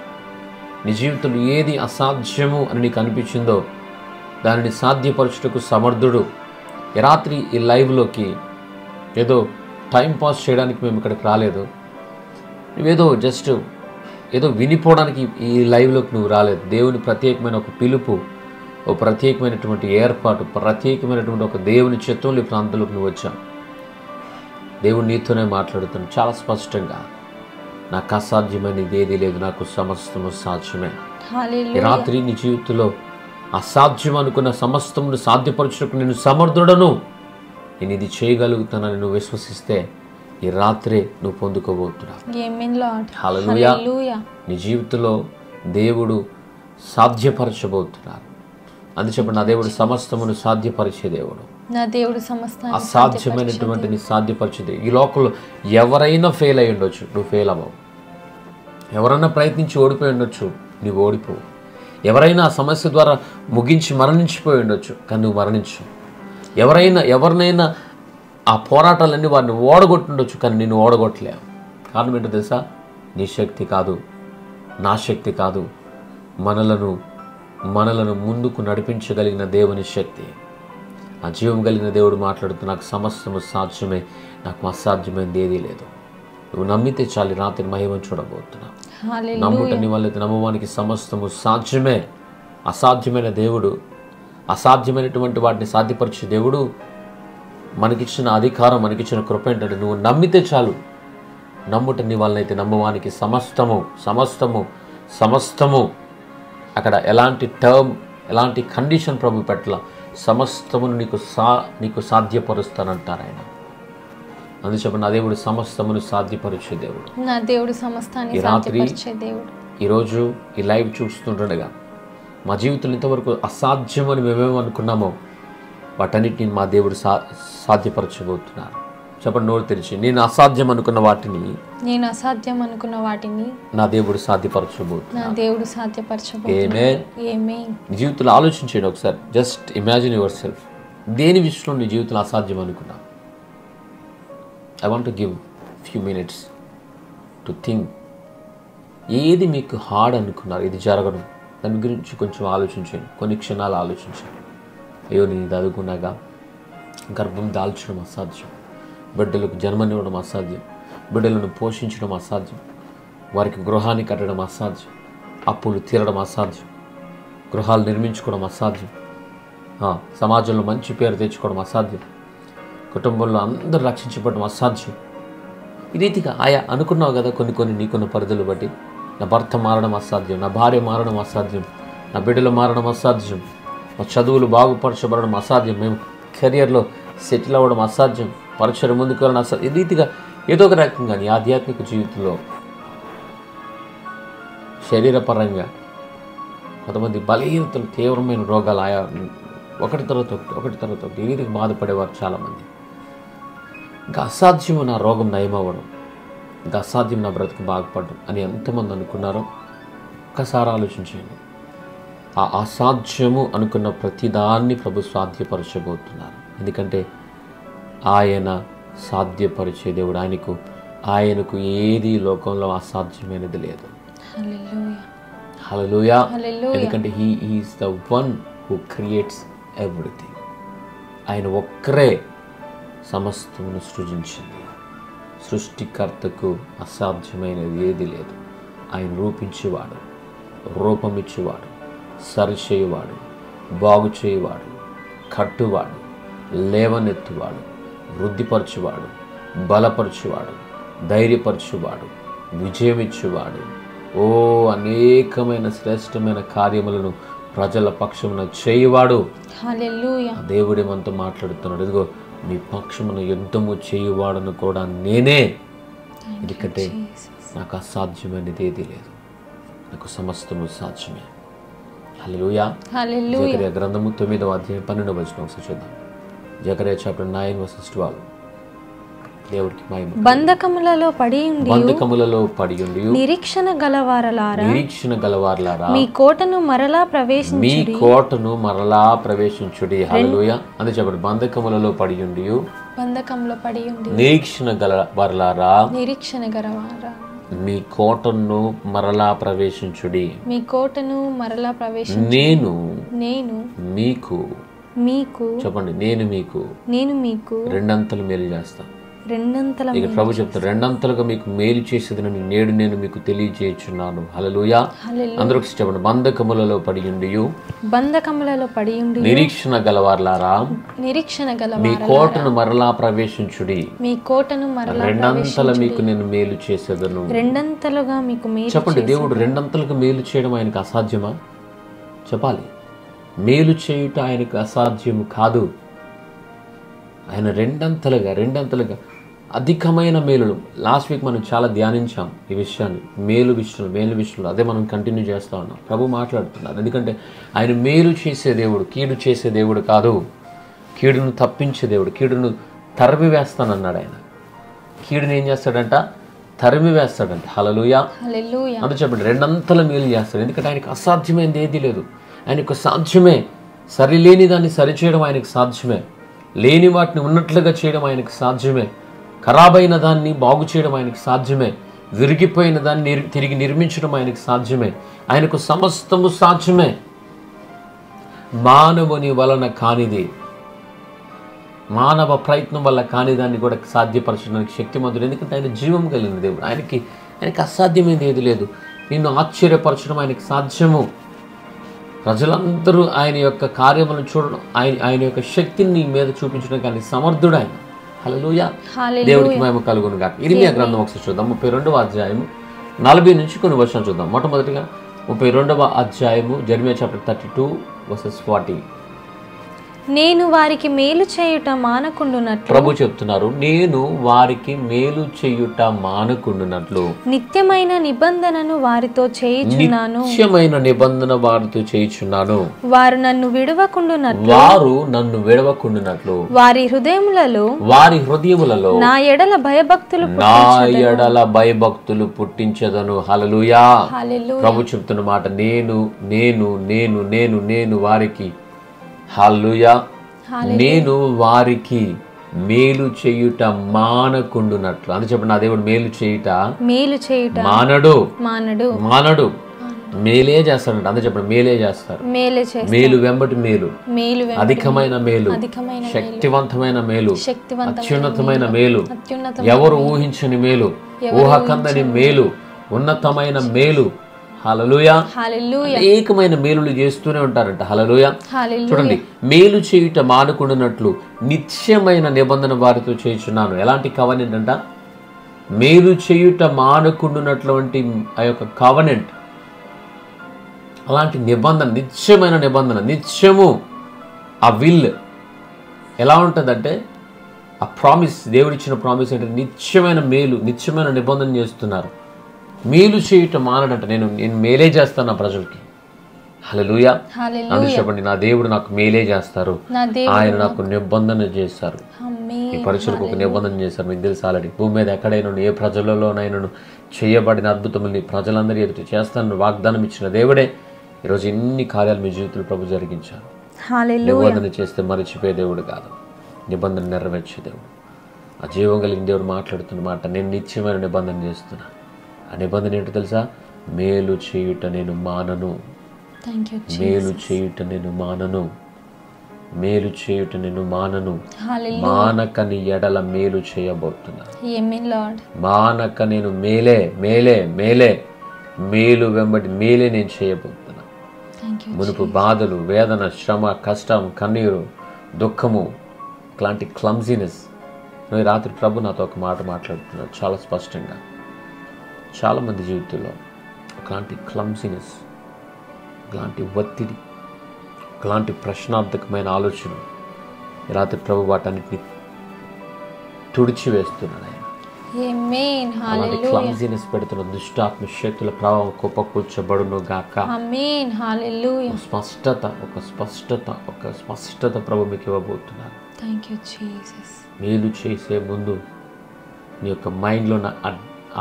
నీ జీవితంలో ఏది అసాధ్యము అని నీకు అనిపించిందో దానిని సాధ్యపరచుటకు సమర్థుడు. ఈ రాత్రి ఈ లైవ్లోకి ఏదో టైంపాస్ చేయడానికి మేము ఇక్కడికి రాలేదు, నువ్వేదో జస్ట్ ఏదో వినిపోవడానికి ఈ లైవ్లోకి నువ్వు రాలేదు. దేవుని ప్రత్యేకమైన ఒక పిలుపు, ఒక ప్రత్యేకమైనటువంటి ఏర్పాటు, ప్రత్యేకమైనటువంటి ఒక దేవుని చిత్తంలో ఈ ప్రాంతంలోకి నువ్వు వచ్చావు. దేవుడు నీతోనే మాట్లాడుతాను చాలా స్పష్టంగా, నాకు అసాధ్యమైనది ఏదీ లేదు, నాకు సమస్తము సాధ్యమే. ఈ రాత్రి నీ జీవితంలో అసాధ్యం అనుకున్న సమస్తమును సాధ్యపరచుటకు నేను సమర్థుడను, నేను ఇది చేయగలుగుతానని నువ్వు విశ్వసిస్తే ఈ రాత్రే నువ్వు పొందుకోబోతున్నావు. హల్లెలూయా. నీ జీవితంలో దేవుడు సాధ్యపరచబోతున్నారు. అందుచేపటి నా దేవుడు సమస్తమును సాధ్యపరిచే దేవుడు, అసాధ్యమైనటువంటిని సాధ్యపరిచేది. ఈ లోకంలో ఎవరైనా ఫెయిల్ అయి ఉండొచ్చు, నువ్వు ఫెయిల్ అవ్వవు. ఎవరైనా ప్రయత్నించి ఓడిపోయి ఉండొచ్చు, నువ్వు ఓడిపోవు. ఎవరైనా ఆ సమస్య ద్వారా ముగించి మరణించిపోయి ఉండొచ్చు, కానీ నువ్వు మరణించు. ఎవరినైనా ఆ పోరాటాలన్నీ వారిని ఓడగొట్టుండొచ్చు, కానీ నిన్ను ఓడగొట్టలేవు. కారణం ఏంటో తెలుసా? నీ శక్తి కాదు, నా శక్తి కాదు, మనలను ముందుకు నడిపించగలిగిన దేవుని శక్తి. ఆ జీవం కలిగిన దేవుడు మాట్లాడుతూ నాకు సమస్తము సాధ్యమే, నాకు అసాధ్యమైనది ఏదీ లేదు. నువ్వు నమ్మితే చాలు, రాత్రి మహిమను చూడబోతున్నా. నమ్ముటని వాళ్ళైతే నమ్మవానికి సమస్తము సాధ్యమే. అసాధ్యమైన దేవుడు, అసాధ్యమైనటువంటి వాటిని సాధ్యపరిచే దేవుడు మనకిచ్చిన అధికారం, మనకిచ్చిన కృప ఏంటంటే నువ్వు నమ్మితే చాలు. నమ్ముటని వాళ్ళనైతే నమ్మవానికి సమస్తము సమస్తము సమస్తము. అక్కడ ఎలాంటి టర్మ్, ఎలాంటి కండిషన్ ప్రభు పట్ల సమస్తమును నీకు సాధ్యపరుస్తానంటారు ఆయన. అందుచేత నా దేవుడు సమస్తమును సాధ్యపరిచే దేవుడు, నా దేవుడు సమస్తాన్ని సాధ్యపరిచే దేవుడు. ఈరోజు ఈ లైవ్ చూస్తుండగా మా జీవితంలో ఇంతవరకు అసాధ్యం అని మేమేమో అనుకున్నామో వాటన్నిటిని మా దేవుడు సాధ్యపరచబోతున్నారు. చెప్పండి నోరు తెరిచి, నేను అసాధ్యం అనుకున్న వాటిని నా దేవుడు సాధ్యపరచబోతున్నారు. నీ జీవితంలో ఆలోచించండి ఒకసారి. Just imagine your self. దేని విషయంలో నీ జీవితంలో అసాధ్యం అనుకున్నా? I want to give few minutes to think. ఏది మీకు హార్డ్ అనుకున్నారు, ఇది జరగడం, దాని గురించి కొంచెం ఆలోచించండి, కొన్ని క్షణాలు ఆలోచించండి. అయ్యో నేను ఇది అదుకున్నాగా, గర్భం దాల్చడం అసాధ్యం, బిడ్డలకు జన్మనివ్వడం అసాధ్యం, బిడ్డలను పోషించడం అసాధ్యం, వారికి గృహాన్ని కట్టడం అసాధ్యం, అప్పులు తీరడం అసాధ్యం, గృహాలు నిర్మించుకోవడం అసాధ్యం, సమాజంలో మంచి పేరు తెచ్చుకోవడం అసాధ్యం, కుటుంబంలో అందరూ రక్షించబడడం అసాధ్యం. ఈ రీతిగా ఆయా అనుకున్నావు కదా, కొన్ని నీకున్న పరిధులు బట్టి నా భర్త మారడం అసాధ్యం, నా భార్య మారడం అసాధ్యం, నా బిడ్డలు మారడం అసాధ్యం, మా చదువులు బాగుపరచబడడం అసాధ్యం, మేము కెరియర్లో సెటిల్ అవ్వడం అసాధ్యం, పరీక్షల ముందుకు వెళ్ళడం అసాధ్యం. ఈ రీతిగా ఏదో ఒక రకంగా నీ ఆధ్యాత్మిక జీవితంలో శరీరపరంగా కొంతమంది బలహీనతలు, తీవ్రమైన రోగాలు, ఆయా ఒకటి తర్వాత ఈ రీతికి బాధపడేవారు చాలామంది. ఇంకా అసాధ్యం నా రోగం నయమవ్వడం, ఇంకా అసాధ్యం నా బ్రతుకు బాగుపడడం అని ఎంతమంది అనుకున్నారో ఒక్కసారి ఆలోచించండి. ఆ అసాధ్యము అనుకున్న ప్రతిదాన్ని ప్రభు సాధ్యపరచబోతున్నారు. ఎందుకంటే ఆయన సాధ్యపరిచే దేవుడు. ఆయనకు ఏది లోకంలో అసాధ్యమైనది లేదు. హల్లెలూయా. ఎందుకంటే he is the one who creates everything. ఆయన ఒక్కరే సమస్తమును సృజించింది. సృష్టికర్తకు అసాధ్యమైనది ఏది లేదు. ఆయన రూపించేవాడు, రూపమిచ్చేవాడు, సరిచేయువాడు, బాగు చేయువాడు, కట్టువాడు, లేవనెత్తువాడు, వృద్ధిపరచువాడు, బలపరచువాడు, ధైర్యపరచువాడు, విజయమిచ్చేవాడు. అనేకమైన శ్రేష్టమైన కార్యములను ప్రజల పక్షమున చేయువాడు. దేవుడే మనతో మాట్లాడుతున్నాడు. ఇదిగో నీ పక్షమున యుద్ధము చేయువాడను కూడా నేనే. ఎందుకంటే నాకు అసాధ్యమైనది ఏది లేదు, నాకు సమస్తము సాధ్యమే. హల్లెలూయా. జకర్యా గ్రంథము 9వ అధ్యాయం 12వ వచనం ఒకసారి చూద్దాం. జకర్యా చాప్టర్ 9:12. దేవుడికి మహిమ. బంధకములలో పడియుండి నిరీక్షణ గలవారలారా మీ కోటను మరలా ప్రవేశించుడి. హల్లెలూయా. అని చెప్పండి. బంధకములలో పడియుండి నిరీక్షణ గలవారలారా మీ కోటను మరలా ప్రవేశించుడి. నేను మీకు చెప్పండి. నేను మీకు రెండంతలు మేలు చేస్తాను. ఇక ప్రభు చెప్తారు, రెండంతలుగా మీకు మేలు చేసేదని నేడు నేను మీకు తెలియజేయుచున్నాను. హల్లెలూయా. అందరూ చెప్పండి. బంధకములలో పడియుండి నిరీక్షణ గలవారలారా మీ కోటను మరలా ప్రవేశించుడి. రెండంతల మీకు నేను మేలు చేసేదను. రెండంతలుగా మీకు మేలు. చెప్పండి. దేవుడు రెండంతలుగా మేలు చేయడం ఆయనకు అసాధ్యమా? చెప్పాలి. మేలు చేయుట ఆయనకు అసాధ్యము కాదు. ఆయన రెండంతలుగా అధికమైన మేలులు. లాస్ట్ వీక్ మనం చాలా ధ్యానించాం ఈ విషయాన్ని. మేలు విషయంలో అదే మనం కంటిన్యూ చేస్తూ ఉన్నాం. ప్రభు మాట్లాడుతున్నారు. ఎందుకంటే ఆయన మేలు చేసే దేవుడు, కీడు చేసే దేవుడు కాదు. కీడును తప్పించే దేవుడు. కీడును తరిమి వేస్తానన్నాడు ఆయన. కీడుని ఏం చేస్తాడంట? తరిమి వేస్తాడంట. హల్లెలూయా. అందుకు చెప్పండి. రెండంతల మేలు చేస్తాడు. ఎందుకంటే ఆయనకు అసాధ్యమైనది ఏది లేదు. ఆయనకు సాధ్యమే. సరిలేని దాన్ని సరిచేయడం ఆయనకు సాధ్యమే. లేని వాటిని ఉన్నట్లుగా చేయడం ఆయనకు సాధ్యమే. ఖరాబైన దాన్ని బాగు చేయడం ఆయనకు సాధ్యమే. విరిగిపోయిన దాన్ని తిరిగి నిర్మించడం ఆయనకు సాధ్యమే. ఆయనకు సమస్తము సాధ్యమే. మానవుని వలన కానిది, మానవ ప్రయత్నం వల్ల కాని దాన్ని కూడా సాధ్యపరచడానికి శక్తిమంతుడు. ఎందుకంటే ఆయన జీవం కలిగిన దేవుడు. ఆయనకి అసాధ్యమైనది ఏది లేదు. నిన్ను ఆశ్చర్యపరచడం ఆయనకు సాధ్యము. ప్రజలందరూ ఆయన యొక్క కార్యములను చూడడం, ఆయన యొక్క శక్తిని నీ మీద చూపించడానికి ఆయన సమర్థుడు. ఆయన. హల్లెలూయా. దేవుడికి మహిమ కలుగును గాక. ఇర్మియా గ్రంథం ఒకసారి చూద్దాం. 32వ అధ్యాయము 40 నుంచి కొన్ని వర్షాలు చూద్దాం. మొట్టమొదటిగా 32వ అధ్యాయము జెర్మియా చాప్టర్ 32:40. నేను వారికి మేలు చేయుట మానకుండునట్లు. ప్రభు చెప్తున్నారు, నేను వారికి మేలు చేయుట మానకుండునట్లు నిత్యమైన నిబంధనను వారితో చేయుచున్నాను. వారు నన్ను విడవకుండునట్లు వారి హృదయములలో నా ఎడల భయభక్తులు పుట్టించదను. హల్లెలూయా. ప్రభు చెప్తున్న మాట, నేను వారికి, హల్లెలూయా, నేను వారికి మేలు చేయుట మానకుండునట్లు. అని చెప్పండి. నా దేవుడు మేలు చేయుట మానడు. మేలే చేస్తారంట. అంతే చెప్పండి, మేలే చేస్తారు. మేలే చేస్తారు. మేలు వెంబటి మేలు, మేలు వెంబటి అధికమైన మేలు, అధికమైన మేలు, శక్తివంతమైన మేలు, శక్తివంతమైన అత్యున్నతమైన మేలు, అత్యున్నతమైన ఎవరు ఊహించని మేలు, ఊహకందని మేలు, ఉన్నతమైన మేలు. హల్లెలూయా. హల్లెలూయా. అనేకమైన మేలులు చేస్తూనే ఉంటారంట. హల్లెలూయా. హల్లెలూయా. చూడండి, మేలు చేయుట మానుకుంటున్నట్లు నిత్యమైన నిబంధన వారితో చేయుచున్నాను. ఎలాంటి కవనెంట్ అంట? మేలు చేయుట మానుకుంటున్నటువంటి ఆ యొక్క కవనెంట్, అలాంటి నిబంధన, నిత్యమైన నిబంధన, నిత్యము ఆ విల్ ఎలా ఉంటుందంటే, ఆ ప్రామిస్, దేవుడిచ్చిన ప్రామిస్ అంటే నిత్యమైన మేలు, నిత్యమైన నిబంధన చేస్తున్నారు. మేలు చేయటం మానడంట. నేను మేలే చేస్తాను నా ప్రజలకి. హల్లెలూయా. అని చెప్పండి, నా దేవుడు నాకు మేలే చేస్తారు, ఆయన నాకు నిబంధన చేస్తారు. ఈ పరిచయకు ఒక నిబంధన చేశారు. మీకు తెలుసు ఆల్రెడీ. భూమి మీద ఎక్కడైనా ఏ ప్రజలలోనైనా చేయబడిన అద్భుతముల్ని ప్రజలందరి ఎదుట చేస్తానని వాగ్దానం ఇచ్చిన దేవుడే ఈరోజు ఎన్ని కార్యాలు మీ జీవితంలో ప్రభు జరిగించారు. నిబంధన చేస్తే మరిచిపోయే దేవుడు కాదు, నిబంధన నెరవేర్చే దేవుడు. ఆ జీవం కలిగిన దేవుడు మాట్లాడుతున్న మాట, నేను నిత్యమైన నిబంధన చేస్తున్నా. ఆ నిబంధన ఏంటో తెలుసా? మేలు చేయుట నేను మానను, మేలు చేయుట నేను మానను, మేలు చేయుట నేను మానను. మానకని ఎడల మేలు చేయబోతున్నా. మానక నేను మేలే మేలే మేలే, మేలు వెంబడి మేలే నేను చేయబోతున్నా. మునుపు బాధలు, వేదన, శ్రమ, కష్టం, కన్నీరు, దుఃఖము, ఇలాంటి క్లమ్జీనెస్. ఈ రాత్రి ప్రభు నాతో ఒక మాట మాట్లాడుతున్నాడు చాలా స్పష్టంగా. చాలామంది జీవితంలో ఒకలాంటి క్లమ్జీనెస్, ఒకలాంటి ఒత్తిడి, ఒకలాంటి ప్రశ్నార్థకమైన ఆలోచన, ఈ రాత్రి ప్రభు వాటన్నిటిని తుడిచివేస్తున్నాడు. అలాంటి క్లమ్జీనెస్ పెడుతున్న దుష్టాత్మ శక్తుల ప్రభావం కుప్పకూర్చబడును గాక. ఒక స్పష్టత ప్రభు మీకు ఇవ్వబోతున్నారు. మేలు చేసే ముందు నీ యొక్క మైండ్లో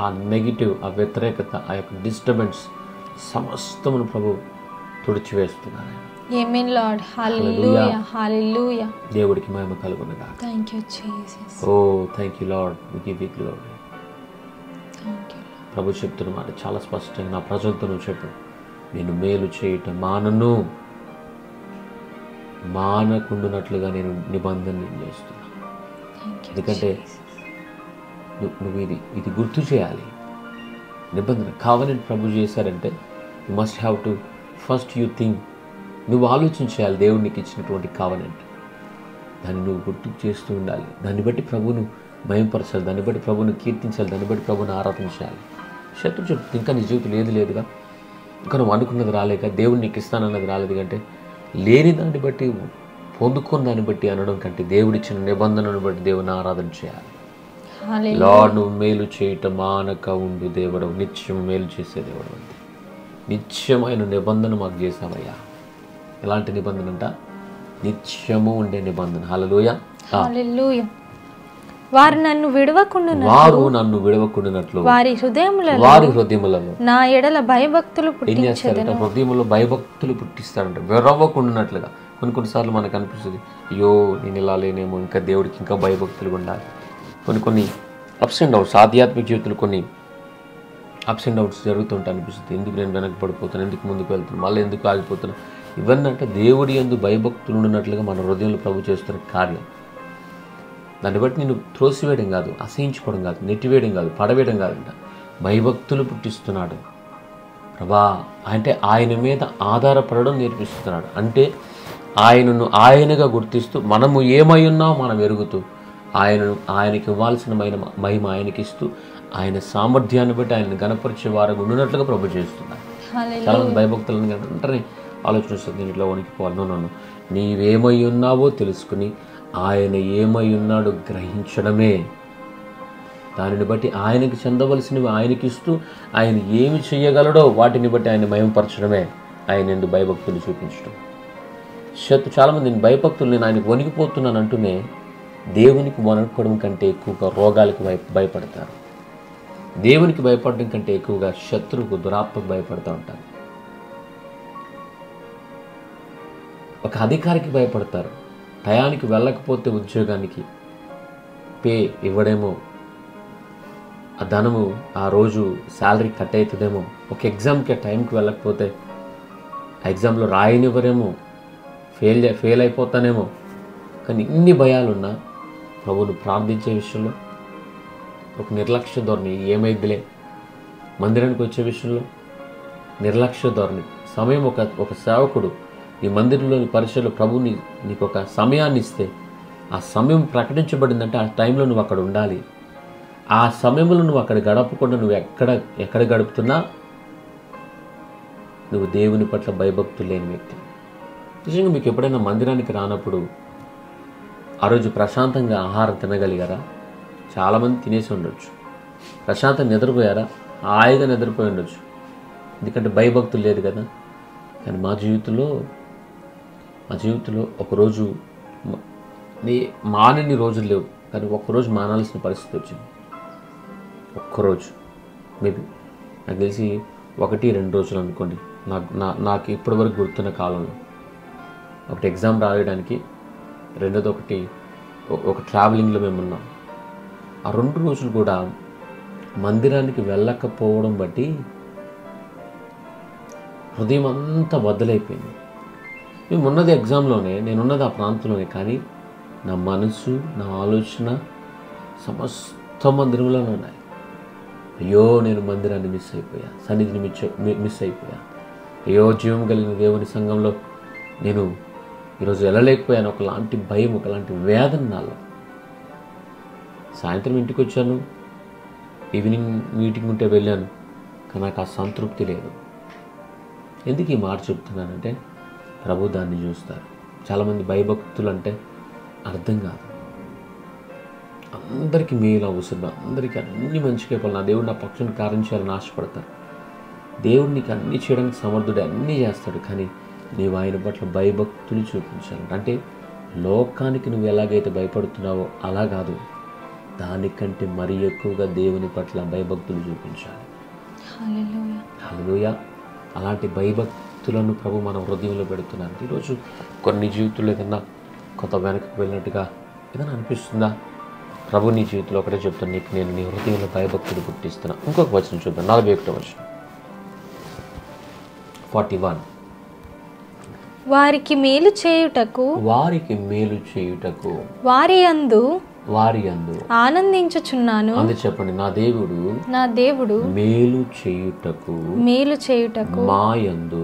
ఆ నెగిటివ్, ఆ వ్యతిరేకత, ఆ యొక్క డిస్టర్బెన్స్ సమస్తమును ప్రభు తుడిచివేస్తున్నారు. దేవుడికి మహిమ కలుగును గాక. Oh thank you Lord, we give you glory. ప్రభు చెప్తున్న మాట చాలా స్పష్టంగా, నా ప్రజలతో నువ్వు చెప్పు, నేను మేలు చేయటం మానను, మానకుండునట్లుగా నేను నిబంధన చేస్తున్నా. ఎందుకంటే నువ్వు ఇది గుర్తు చేయాలి. నిబంధన కావాలని ప్రభు చేశారంటే you must have to first you think. నువ్వు ఆలోచించాలి దేవుడు నీకు ఇచ్చినటువంటి కావనెంట్, దాన్ని నువ్వు గుర్తు చేస్తూ ఉండాలి. దాన్ని బట్టి ప్రభువును భయపరచాలి, దాన్ని బట్టి ప్రభువును కీర్తించాలి, దాన్ని బట్టి ప్రభువును ఆరాధించాలి. శత్రు చెప్తుంది ఇంకా నీ జీవితం లేదుగా, ఇంకా నువ్వు అనుకున్నది రాలేక, దేవుడు నీకు ఇస్తానన్నది రాలేదు కంటే, లేని దాన్ని బట్టి పొందుకున్న దాన్ని బట్టి అనడం కంటే దేవుడిచ్చిన నిబంధనను బట్టి దేవుని ఆరాధన చేయాలి. లార్డ్, నువ్వు మేలు చేయటం మానక ఉండు దేవుడు, నిత్యం మేలు చేసే దేవుడు అంతే. నిత్యమైన నిబంధన మాకు చేసావయ్యా. ఎలాంటి నిబంధన అంట? నిత్యము ఉండే నిబంధన. హల్లెలూయా. వారు నన్ను విడవకుండునట్లు వారి హృదయములలో నా ఎడల భయభక్తులు పుట్టించెదను. హృదయంలో భయభక్తులు పుట్టిస్తాడంట, విడవకుండునట్లుగా. కొన్నిసార్లు మనకు అనిపిస్తుంది, అయ్యో నేను ఇలా లేనేమో, ఇంకా దేవుడికి ఇంకా భయభక్తులు ఉండాలి. కొన్ని అప్స్ అండ్ డౌన్స్, ఆధ్యాత్మిక జీవితంలో కొన్ని అప్స్ అండ్ డౌన్స్ జరుగుతుంటే అనిపిస్తుంది, ఎందుకు నేను వెనక్కి పడిపోతాను, ఎందుకు ముందుకు వెళ్తున్నాను, మళ్ళీ ఎందుకు ఆగిపోతున్నాను. ఇవన్నీ అంటే దేవుడి యందు భయభక్తులు ఉన్నట్లుగా మన హృదయంలో ప్రభు చేస్తున్న కార్యం. దాన్ని బట్టి నేను త్రోసివేయడం కాదు, అసహించుకోవడం కాదు, నెట్టివేయడం కాదు, పడవేయడం కాదంట, భయభక్తులు పుట్టిస్తున్నాడు ప్రభా. అంటే ఆయన మీద ఆధారపడడం నేర్పిస్తున్నాడు. అంటే ఆయనను ఆయనగా గుర్తిస్తూ, మనము ఏమై ఉన్నామో మనం ఎరుగుతూ, ఆయనకి ఇవ్వాల్సిన మహిమ ఆయనకి ఇస్తూ, ఆయన సామర్థ్యాన్ని బట్టి ఆయన గణపరిచే వారు ఉన్నట్లుగా ప్రభు చేస్తున్నారు. చాలామంది భయభక్తులను వెంటనే ఆలోచిస్తుంది, నేను ఇట్లా వణికిపోవాలి. నన్ను నీవేమై ఉన్నావో తెలుసుకుని ఆయన ఏమై ఉన్నాడో గ్రహించడమే, దానిని బట్టి ఆయనకి చెందవలసినవి ఆయనకి ఇస్తూ, ఆయన ఏమి చేయగలడో వాటిని బట్టి ఆయన మహిమపరచడమే ఆయన యందు భయభక్తులు చూపించడం. చాలామంది భయభక్తులు, నేను ఆయనకు వణికిపోతున్నాను అంటూనే దేవునికి వణుకోవడం కంటే ఎక్కువగా రోగాలకు భయపడతారు. దేవునికి భయపడడం కంటే ఎక్కువగా శత్రువుకు, దురాత్మకు భయపడుతూ ఉంటారు. ఒక అధికారికి భయపడతారు, టయానికి వెళ్ళకపోతే ఉద్యోగానికి పే ఇవ్వడేమో, ఆ ధనము ఆ రోజు శాలరీ కట్ అవుతుందేమో, ఒక ఎగ్జామ్కి టైంకి వెళ్ళకపోతే ఆ ఎగ్జామ్లో రాయనివ్వరేమో, ఫెయిల్ అయిపోతానేమో. కానీ ఇన్ని భయాలున్నా ప్రభువును ప్రార్థించే విషయంలో ఒక నిర్లక్ష్య ధోరణి, ఏమైద్దిలే, మందిరానికి వచ్చే విషయంలో నిర్లక్ష్య ధోరణి. సమయం ఒక సేవకుడు ఈ మందిరంలోని పరిచయలో ప్రభువుని నీకు ఒక సమయాన్ని ఇస్తే ఆ సమయం ప్రకటించబడిందంటే ఆ టైంలో నువ్వు అక్కడ ఉండాలి. ఆ సమయంలో నువ్వు అక్కడ గడపకుండా నువ్వు ఎక్కడ గడుపుతున్నా నువ్వు దేవుని పట్ల భయభక్తులు లేని వ్యక్తి. నిజంగా మీకు ఎప్పుడైనా మందిరానికి రానప్పుడు ఆ రోజు ప్రశాంతంగా ఆహారం తినగలిగారా? చాలామంది తినేసి ఉండొచ్చు. ప్రశాంతంగా నిద్రపోయారా? హాయిగా నిద్రపోయి ఉండొచ్చు, ఎందుకంటే భయభక్తులు లేదు కదా. కానీ మా జీవితంలో ఒకరోజు మానని రోజులు లేవు, కానీ ఒక్కరోజు మానాల్సిన పరిస్థితి వచ్చింది. ఒక్కరోజు మేబీ నాకు తెలిసి 1-2 రోజులు అనుకోండి. నాకు ఇప్పటివరకు గుర్తున్న కాలంలో ఒకటి ఎగ్జామ్ రాయడానికి, రెండోది ఒక ట్రావెలింగ్లో మేము ఉన్నాం. ఆ 2 రోజులు కూడా మందిరానికి వెళ్ళకపోవడం బట్టి హృదయం అంతా బద్దలైపోయింది. మేము ఉన్నది ఎగ్జామ్లోనే, నేనున్నది ఆ ప్రాంతంలోనే, కానీ నా మనసు, నా ఆలోచన సమస్త మందిరంలోనే ఉన్నాయి. అయ్యో నేను మందిరాన్ని మిస్ అయిపోయా, సన్నిధిని మిస్ అయిపోయా, అయ్యో జీవం కలిగిన దేవుని సంఘంలో నేను ఈరోజు వెళ్ళలేకపోయాను. ఒకలాంటి భయం, ఒకలాంటి వేదన నాలో. సాయంత్రం ఇంటికి వచ్చాను, ఈవినింగ్ మీటింగ్ ఉంటే వెళ్ళాను, కానీ నాకు ఆ సంతృప్తి లేదు. ఎందుకు ఈ మాట చెప్తున్నానంటే ప్రభు దాన్ని చూస్తారు. చాలామంది భయభక్తులు అంటే అర్థం కాదు. అందరికీ మేలు అవసరం, అందరికీ అన్ని మంచిగా అయిపోవాలి, నా దేవుడు నా పక్షాన్ని కార్యం చేయాలని ఆశపడతారు. దేవుడు నీకు అన్నీ చేయడానికి సమర్థుడు, అన్నీ చేస్తాడు. కానీ నీవు ఆయన పట్ల భయభక్తులు చూపించాలి. అంటే లోకానికి నువ్వు ఎలాగైతే భయపడుతున్నావో అలా కాదు, దానికంటే మరీ ఎక్కువగా దేవుని పట్ల భయభక్తులు చూపించాలి. హల్లెలూయా. అలాంటి భయభక్తులను ప్రభు మన హృదయంలో పెడుతున్నారు. ఈరోజు కొన్ని జీవితంలో ఏదన్నా కొంత వెనక్కి వెళ్ళినట్టుగా ఏదైనా అనిపిస్తుందా? ప్రభు నీ జీవితంలో ఒకటే చెప్తాను, నీకు నేను నీ హృదయంలో భయభక్తులు పుట్టిస్తున్నా. ఇంకొక వచనం చూద్దాం, 41వ వచనం. 41. వారికి మేలు చేయుటకు వారి యందు ఆనందించుచున్నాను. అందు చెప్పండి, నా దేవుడు మేలు చేయుటకు మాయందు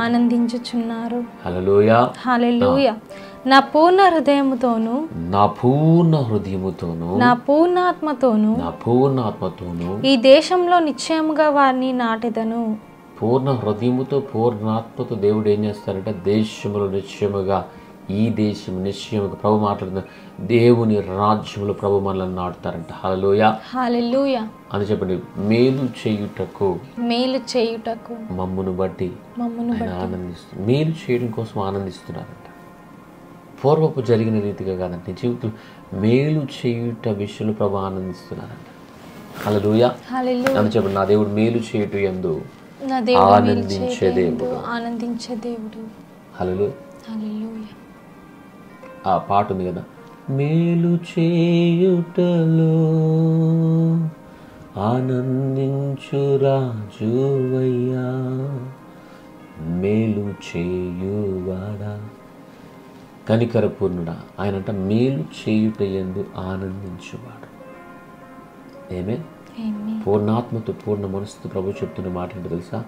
ఆనందించుచున్నారు. హల్లెలూయా. హల్లెలూయా. నా పూర్ణ హృదయముతోను నా పూర్ణాత్మతోను ఈ దేశంలో నిశ్చయముగా వారిని నాటెదను. పూర్ణ హృదయముతో పూర్ణాత్మతో దేవుడు ఏం చేస్తారంటే దేశంలో నిశ్చయముగా, ఈ దేశం నిశ్చయముగా ప్రభు మాట్లాడుతున్నారు, దేవుని రాజ్యంలో ప్రభు మనల్ని నాటుతారంట. హల్లెలూయా. హల్లెలూయా. అని చెప్పండి, మేలు చేయుటకు మమ్మును బట్టి ఆనందిస్తారు. మేలు చేయడం కోసం ఆనందిస్తున్నారంట. పూర్వపు జరిగిన రీతిగా కాదంటే జీవితం మేలు చేయుట విషయంలో ప్రభు ఆనందిస్తున్నారంట. హల్లెలూయా. అని చెప్పండి, నా దేవుడు మేలు చేయుట యందు ఆనందించే దేవుడు. హల్లెలూయా. ఆ పాట ఉంది కదా, మేలు చేయుటలో ఆనందించు రాజువయ్యా, మేలు చేయువాడా, కనికరపూర్ణుడా. ఆయనంట మేలు చేయుట యందు ఆనందించువాడు. ఏమే పూర్ణాత్మతో పూర్ణ మనసుతో ప్రభు చెప్తున్న మాట ఏంటో తెలుసా?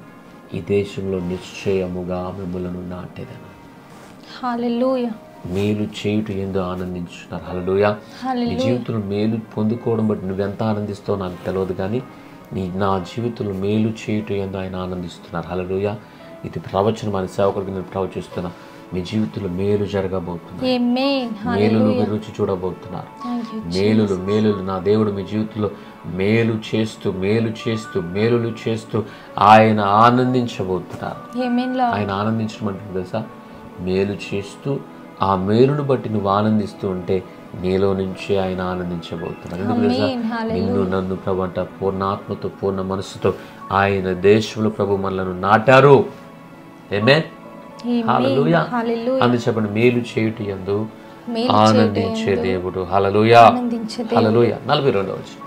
ఈ దేశంలో నిశ్చయముగా మిమ్మలను నాటేదను. హల్లెలూయా. మేలు చేయుట యందు ఆనందించున్నారు. హల్లెలూయా. నీ జీవితంలో మేలు పొందుకోవడం బట్టి నువ్వెంత ఆనందిస్తావో నాకు తెలియదు, కానీ నా జీవితంలో మేలు చేయుట యందు ఆయన ఆనందిస్తున్నారు. హల్లెలూయా. ఇది ప్రవచనం, అని సేవకుడికి నేను ప్రవచిస్తున్నా. మీ జీవితంలో మేలు జరగబోతున్నారు, మేలును మీరు రుచి చూడబోతున్నారు. మేలులు నా దేవుడు మీ జీవితంలో మేలు చేస్తూ ఆయన ఆనందించబోతున్నారు. ఆయన ఆనందించడం అంటే తెలుసా? మేలు చేస్తూ ఆ మేలును బట్టి నువ్వు ఆనందిస్తూ ఉంటే నీలో నుంచి ఆయన ఆనందించబోతున్నారు. ఎందుకు తెలుసా? నిన్ను నన్ను ప్రభు అంట పూర్ణాత్మతో పూర్ణ మనసుతో ఆయన దేశంలో ప్రభు మనలను నాటారు. ఆమేన్. హల్లెలూయా. అందు చెప్పండి, మేలు చేయుట యందు ఆనందించే దేవుడు. హల్లెలూయా హల్లెలూయా. 42వ వచనం.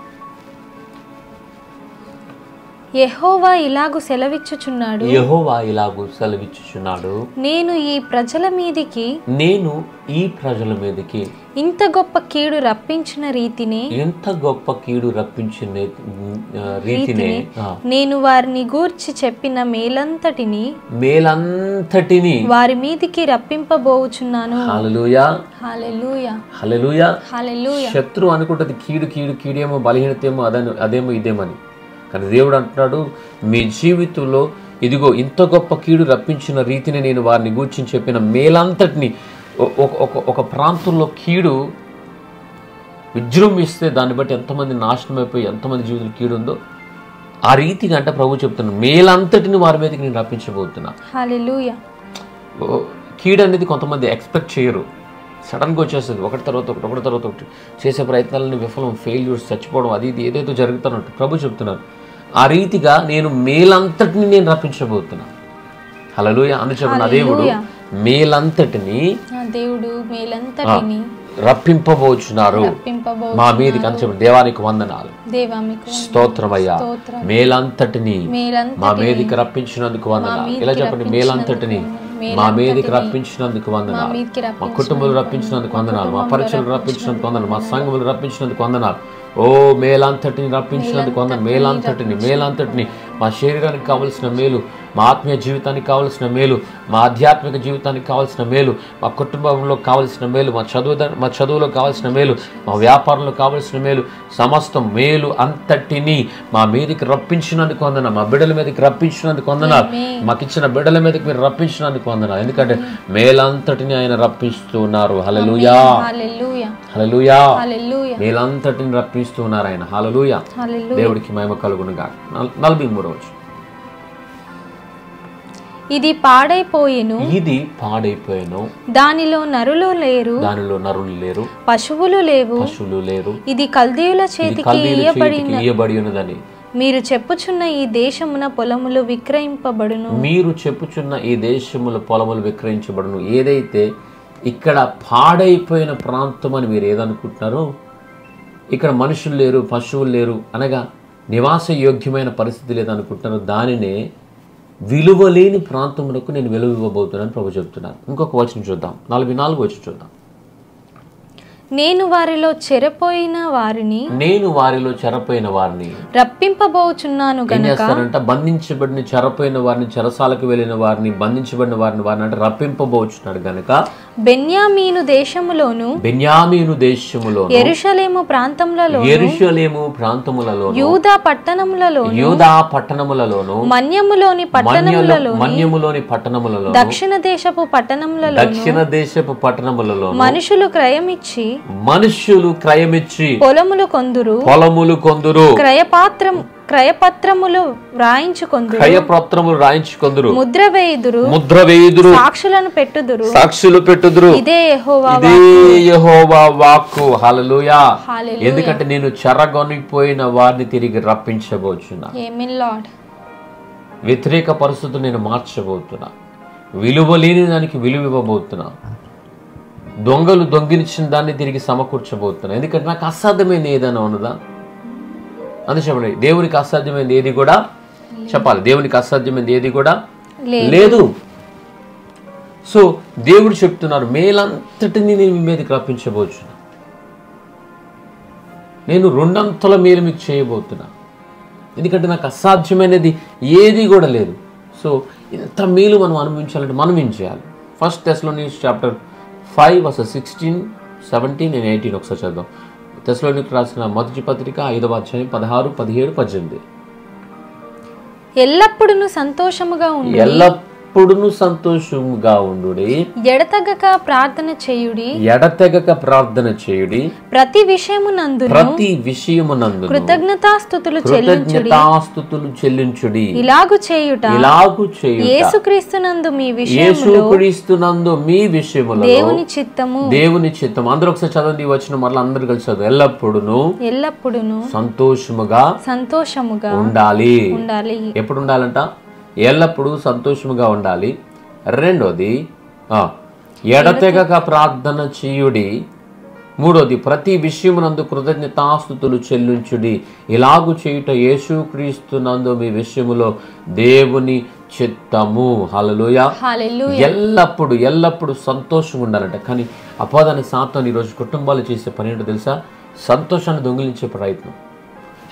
యెహోవా ఇలాగు సెలవిచ్చుచున్నాడు, యెహోవా ఇలాగు సెలవిచ్చుచున్నాడు, నేను ఈ ప్రజల మీదికి ఇంత గొప్ప కీడు రప్పించిన రీతిని నేను వారిని గూర్చి చెప్పిన మేలంతటిని వారి మీదికి రప్పింపబోచున్నాను. హల్లెలూయా హల్లెలూయా హల్లెలూయా హల్లెలూయా. శత్రువు అనుకుంటది కీడేమో బలహీనతేమో అదేమో ఇదేమని, కానీ దేవుడు అంటున్నాడు మీ జీవితంలో ఇదిగో ఇంత గొప్ప కీడు రప్పించిన రీతిని నేను వారిని గూర్చి చెప్పిన మేలంతటిని. ఒక ప్రాంతంలో కీడు విజృంభిస్తే దాన్ని బట్టి ఎంతమంది నాశనం అయిపోయి ఎంతమంది జీవితంలో కీడు ఉందో ఆ రీతిగా అంటే ప్రభు చెప్తున్నాను మేలంతటిని వారి మీదకి నేను రప్పించబోతున్నా. హల్లెలూయా. కీడు అనేది కొంతమంది ఎక్స్పెక్ట్ చేయరు, సడన్గా వచ్చేస్తుంది, ఒకటి తర్వాత ఒకటి చేసే ప్రయత్నాలని విఫలం, ఫెయిల్యూర్స్, చచ్చిపోవడం, అది ఇది ఏదైతే జరుగుతున్నట్టు ప్రభు చెప్తున్నారు. ఆ రీతిగా నేను మేలంతటిని నేను రప్పించబోతున్నా. హల్లెలూయా. అందుచేత దేవుడు మేలంతటిని రప్పింపబోచున్నారు మా మీదికి అని చెప్పండి. దేవానికి వందనాలు, స్తోత్రమయ్యా. మేలంతటిని మా మీదికి రప్పించినందుకు వందనాలు. ఇలా చెప్పండి, మేలంతటిని మా మీదికి రప్పించినందుకు వందనాలు, మా కుటుంబాలు రప్పించినందుకు వందనాలు, మా పరీక్షలు రప్పించినందుకు వందనాలు, మా సంఘములు రప్పించినందుకు వందనాలు. ఓ మేలంతటిని రప్పించినందుకు వందనాలు. మేలంతటిని మా శరీరానికి కావలసిన మేలు, మా ఆత్మీయ జీవితానికి కావలసిన మేలు, మా ఆధ్యాత్మిక జీవితానికి కావలసిన మేలు, మా కుటుంబంలో కావలసిన మేలు, మా చదువులో కావలసిన మేలు, మా వ్యాపారంలో కావలసిన మేలు, సమస్త మేలు అంతటిని మా మీదకి రప్పించినందుకు వందనాలు. మా బిడ్డల మీదకి రప్పించినందుకు వందనాలు. మాకు ఇచ్చిన బిడ్డల మీదకి మీరు రప్పించినందుకు వందనాలు. ఎందుకంటే మేలంతటిని ఆయన రప్పిస్తున్నారు. హల్లెలూయా హల్లెలూయా. మేలంతటిని రప్పిస్తున్నారు ఆయన. హల్లెలూయా. దేవుడికి మహిమ కలుగును గాక. 43వ వచనం. ఇది పాడైపోయెను, దానిలో నరులు లేరు, పశువులు లేవు, ఇది కల్దీయుల చేతికి ఇయ్యబడి ఉన్నదని మీరు చెప్పుచున్న ఈ దేశమున పొలములు విక్రయించబడును. ఏదైతే ఇక్కడ పాడైపోయిన ప్రాంతం అని మీరు ఏదనుకుంటున్నారో, ఇక్కడ మనుషులు లేరు, పశువులు లేరు అనగా నివాస యోగ్యమైన పరిస్థితి లేదనుకుంటున్నారో దానినే విలువలేని ప్రాంతములకు నేను విలువ ఇవ్వబోతున్నాను ప్రభు చెప్తున్నారు. ఇంకొక వచనం చూద్దాం, 44వ వచనం చూద్దాం. నేను వారిలో చెరపోయిన వారిని రప్పింపబోచున్నాను గనుక. బంధించబడిన చెరపోయిన వారిని, చెరసాలకు వెళ్ళిన వారిని, బంధించబడిన వారిని అంటే రప్పింపబోచున్నాడు గనుక బెన్యామీను దేశములోను యెరూషలేము ప్రాంతములలో యూదా పట్టణములలోను మన్యములోని పట్టణములలో దక్షిణ దేశపు పట్టణములలో మనుషులు క్రయమిచ్చి పొలములు కొందురు క్రయపత్రములు రాయించుకొందురు ముద్ర వేయుదురు సాక్షులు పెట్టుదురు. ఇదే యెహోవా వాక్కు. హల్లెలూయా. ఎందుకంటే నేను చెరగొనిపోయిన వారిని తిరిగి రప్పించబోతున్నా. వ్యతిరేక పరిస్థితులు నేను మార్చబోతున్నా. విలువ లేని దానికి విలువ ఇవ్వబోతున్నా. దొంగలు దొంగిలించిన దాన్ని తిరిగి సమకూర్చబోతున్నా. ఎందుకంటే నాకు అసాధ్యమైంది ఏదైనా ఉన్నదా అని చెప్పండి. దేవునికి అసాధ్యమైంది ఏది కూడా చెప్పాలి. దేవునికి అసాధ్యమైంది ఏది కూడా లేదు. సో దేవుడు చెప్తున్నారు, మేలంతటిని నేను మీ మీదకి రప్పించబోతున్నా. నేను 2 అంతల మేలు మీకు చేయబోతున్నా. ఎందుకంటే నాకు అసాధ్యమైనది ఏది కూడా లేదు. సో ఇంత మేలు మనం అనుభవించాలంటే మనం ఏం చేయాలి? 1 Thessalonians chapter 5 verses 16, 17 and 18 ఒకసారి చదువుదాం. తెస్సలోనికీయులకు రాసిన మొదటి పత్రిక 5వ అధ్యాయం 16, 17, 18. ఎల్లప్పుడూ సంతోషముగా ఉండుడి, ఎడతెగక ప్రార్థన చేయుడి, ప్రతి విషయమునందు కృతజ్ఞతాస్తుతులు చెల్లించుడి. ఇలాగు చేయుట యేసుక్రీస్తునందు మీ విషయములో దేవుని చిత్తము. అందరూ ఒకసారి చదవండి ఈ వచనం, మరలా అందరూ కలిసి చదువు. ఎల్లప్పుడూ సంతోషముగా ఉండాలి. ఎప్పుడు ఉండాలంట? ఎల్లప్పుడూ సంతోషముగా ఉండాలి. రెండోది ఎడతెగక ప్రార్థన చేయుడి. మూడోది, ప్రతి విషయమునందు కృతజ్ఞతాస్తుతులు చెల్లించుడి. ఇలాగు చేయుట యేసుక్రీస్తునందు మీ విషయములో దేవుని చిత్తము. హల్లెలూయా. ఎల్లప్పుడు ఎల్లప్పుడు సంతోషంగా ఉండాలంట. కానీ అపవాదాన్ని సాతాను ఈరోజు కుటుంబాలు చేసే పని ఏంటో తెలుసా? సంతోషాన్ని దొంగిలించే ప్రయత్నం.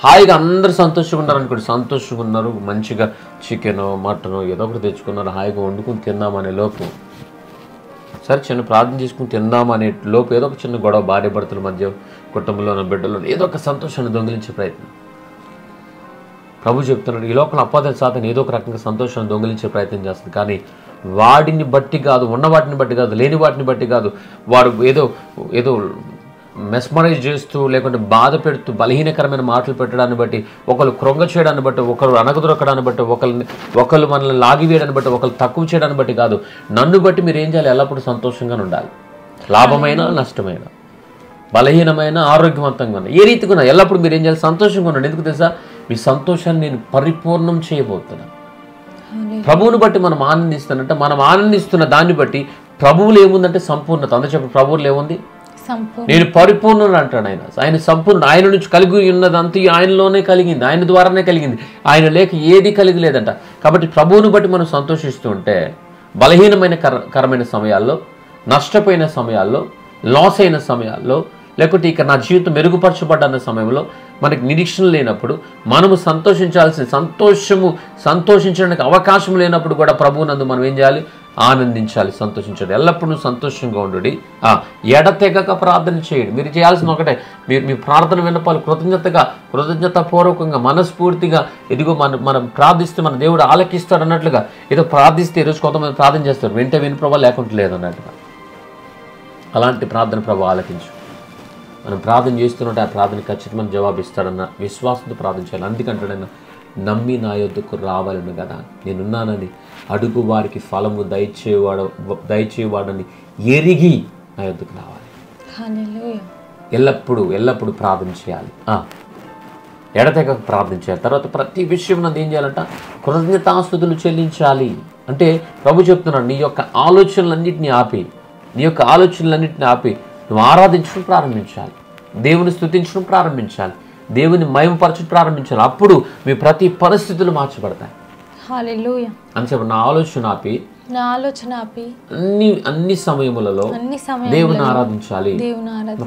హాయిగా అందరూ సంతోషంగా ఉన్నారనుకోండి, సంతోషంగా ఉన్నారు, మంచిగా చికెనో మటనో ఏదో ఒకటి తెచ్చుకున్నారు, హాయిగా వండుకుని తిందామనే లోపు, సరే చిన్న ప్రార్థన చేసుకుని తిందామనే లోపు ఏదో ఒక చిన్న గొడవ, భార్య భర్తల మధ్య, కుటుంబంలోనో బిడ్డలో ఏదో ఒక సంతోషాన్ని దొంగిలించే ప్రయత్నం. ప్రభు చెప్తున్నాడు, ఈ లోకంలో అపవాద సాతాను ఏదో ఒక రకంగా సంతోషాన్ని దొంగిలించే ప్రయత్నం చేస్తుంది. కానీ వాడిని బట్టి కాదు, ఉన్న వాటిని బట్టి కాదు, లేని వాటిని బట్టి కాదు, వాడు ఏదో ఏదో మెస్మరైజ్ చేస్తూ, లేకుంటే బాధ పెడుతూ, బలహీనకరమైన మాటలు పెట్టడాన్ని బట్టి, ఒకరు కృంగ చేయడాన్ని బట్టి, ఒకరు అనగదొరకడాన్ని బట్టి, ఒకరు మనల్ని లాగివేయడాన్ని బట్టి, ఒకరు తక్కువ చేయడాన్ని బట్టి కాదు, నన్ను బట్టి మీరు ఏం చేయాలి? ఎల్లప్పుడూ సంతోషంగానే ఉండాలి. లాభమైన నష్టమైన, బలహీనమైన ఆరోగ్యవంతంగా ఉన్న, ఏ రీతిగా ఉన్నా ఎల్లప్పుడు మీరు ఏం చేయాలి? సంతోషంగా ఉండండి. ఎందుకు తెలుసా? మీ సంతోషాన్ని నేను పరిపూర్ణం చేయబోతున్నాను. ప్రభువుని బట్టి మనం ఆనందిస్తానంటే, మనం ఆనందిస్తున్న దాన్ని బట్టి ప్రభువులు ఏముందంటే సంపూర్ణత. అందుకే చెప్పి ప్రభువులు ఏముంది? నేను పరిపూర్ణుడు అంటాడు ఆయన. ఆయన సంపూర్ణ, ఆయన నుంచి కలిగి ఉన్నదంతా ఆయనలోనే కలిగింది, ఆయన ద్వారానే కలిగింది, ఆయన లేక ఏది కలిగి లేదంట. కాబట్టి ప్రభువుని బట్టి మనం సంతోషిస్తూ ఉంటే బలహీనమైన కరమైన సమయాల్లో, నష్టపోయిన సమయాల్లో, లాస్ అయిన సమయాల్లో, లేకపోతే ఇక నా జీవితం మెరుగుపరచబడ్డ సమయంలో, మనకి నిరీక్షణ లేనప్పుడు, మనము సంతోషించడానికి అవకాశం లేనప్పుడు కూడా ప్రభువునందు మనం ఏం చేయాలి? ఆనందించాలి, సంతోషించాలి. ఎల్లప్పుడూ సంతోషంగా ఉండు. ఎడతెగక ప్రార్థన చేయండి. మీరు చేయాల్సిన ఒకటే, మీరు మీ ప్రార్థన విన్నపాలు కృతజ్ఞతాపూర్వకంగా, మనస్ఫూర్తిగా, ఇదిగో మనం ప్రార్థిస్తే మన దేవుడు ఆలకిస్తాడు అన్నట్లుగా, ఏదో ప్రార్థిస్తే ఈరోజు కొంతమంది ప్రార్థన చేస్తారు, వింటే విని ప్రభావ లేకుండా లేదన్నట్టుగా. అలాంటి ప్రార్థన ప్రభావ ఆలకించు. మనం ప్రార్థన చేస్తున్నట్టు ఆ ప్రార్థన ఖచ్చితంగా జవాబిస్తాడన్న విశ్వాసంతో ప్రార్థించాలి. అందుకంటాడన్న, నమ్మి నా యొద్దకు రావాలను కదా, నేనున్నానని, అడుగు వారికి ఫలము దయచేవాడని ఎరిగి నా యొద్దకు రావాలి. ఎల్లప్పుడూ ప్రార్థన చేయాలి. ఎడతెగక ప్రార్థన చేయాలి. తర్వాత ప్రతి విషయం నన్ను ఏం చేయాలంట? కృతజ్ఞతాస్తుతులు చెల్లించాలి. అంటే ప్రభు చెప్తున్నాడు, నీ యొక్క ఆలోచనలన్నింటినీ ఆపి నువ్వు ఆరాధించడం ప్రారంభించాలి, దేవుని స్తుతించడం ప్రారంభించాలి, దేవుని మహిమపరచడం ప్రారంభించాలి. అప్పుడు మీ ప్రతి పరిస్థితులు మార్చబడతాయి. హల్లెలూయా. అని చెప్పి నా ఆలోచన ఆపి అన్ని సమయములలో దేవుని ఆరాధించాలి.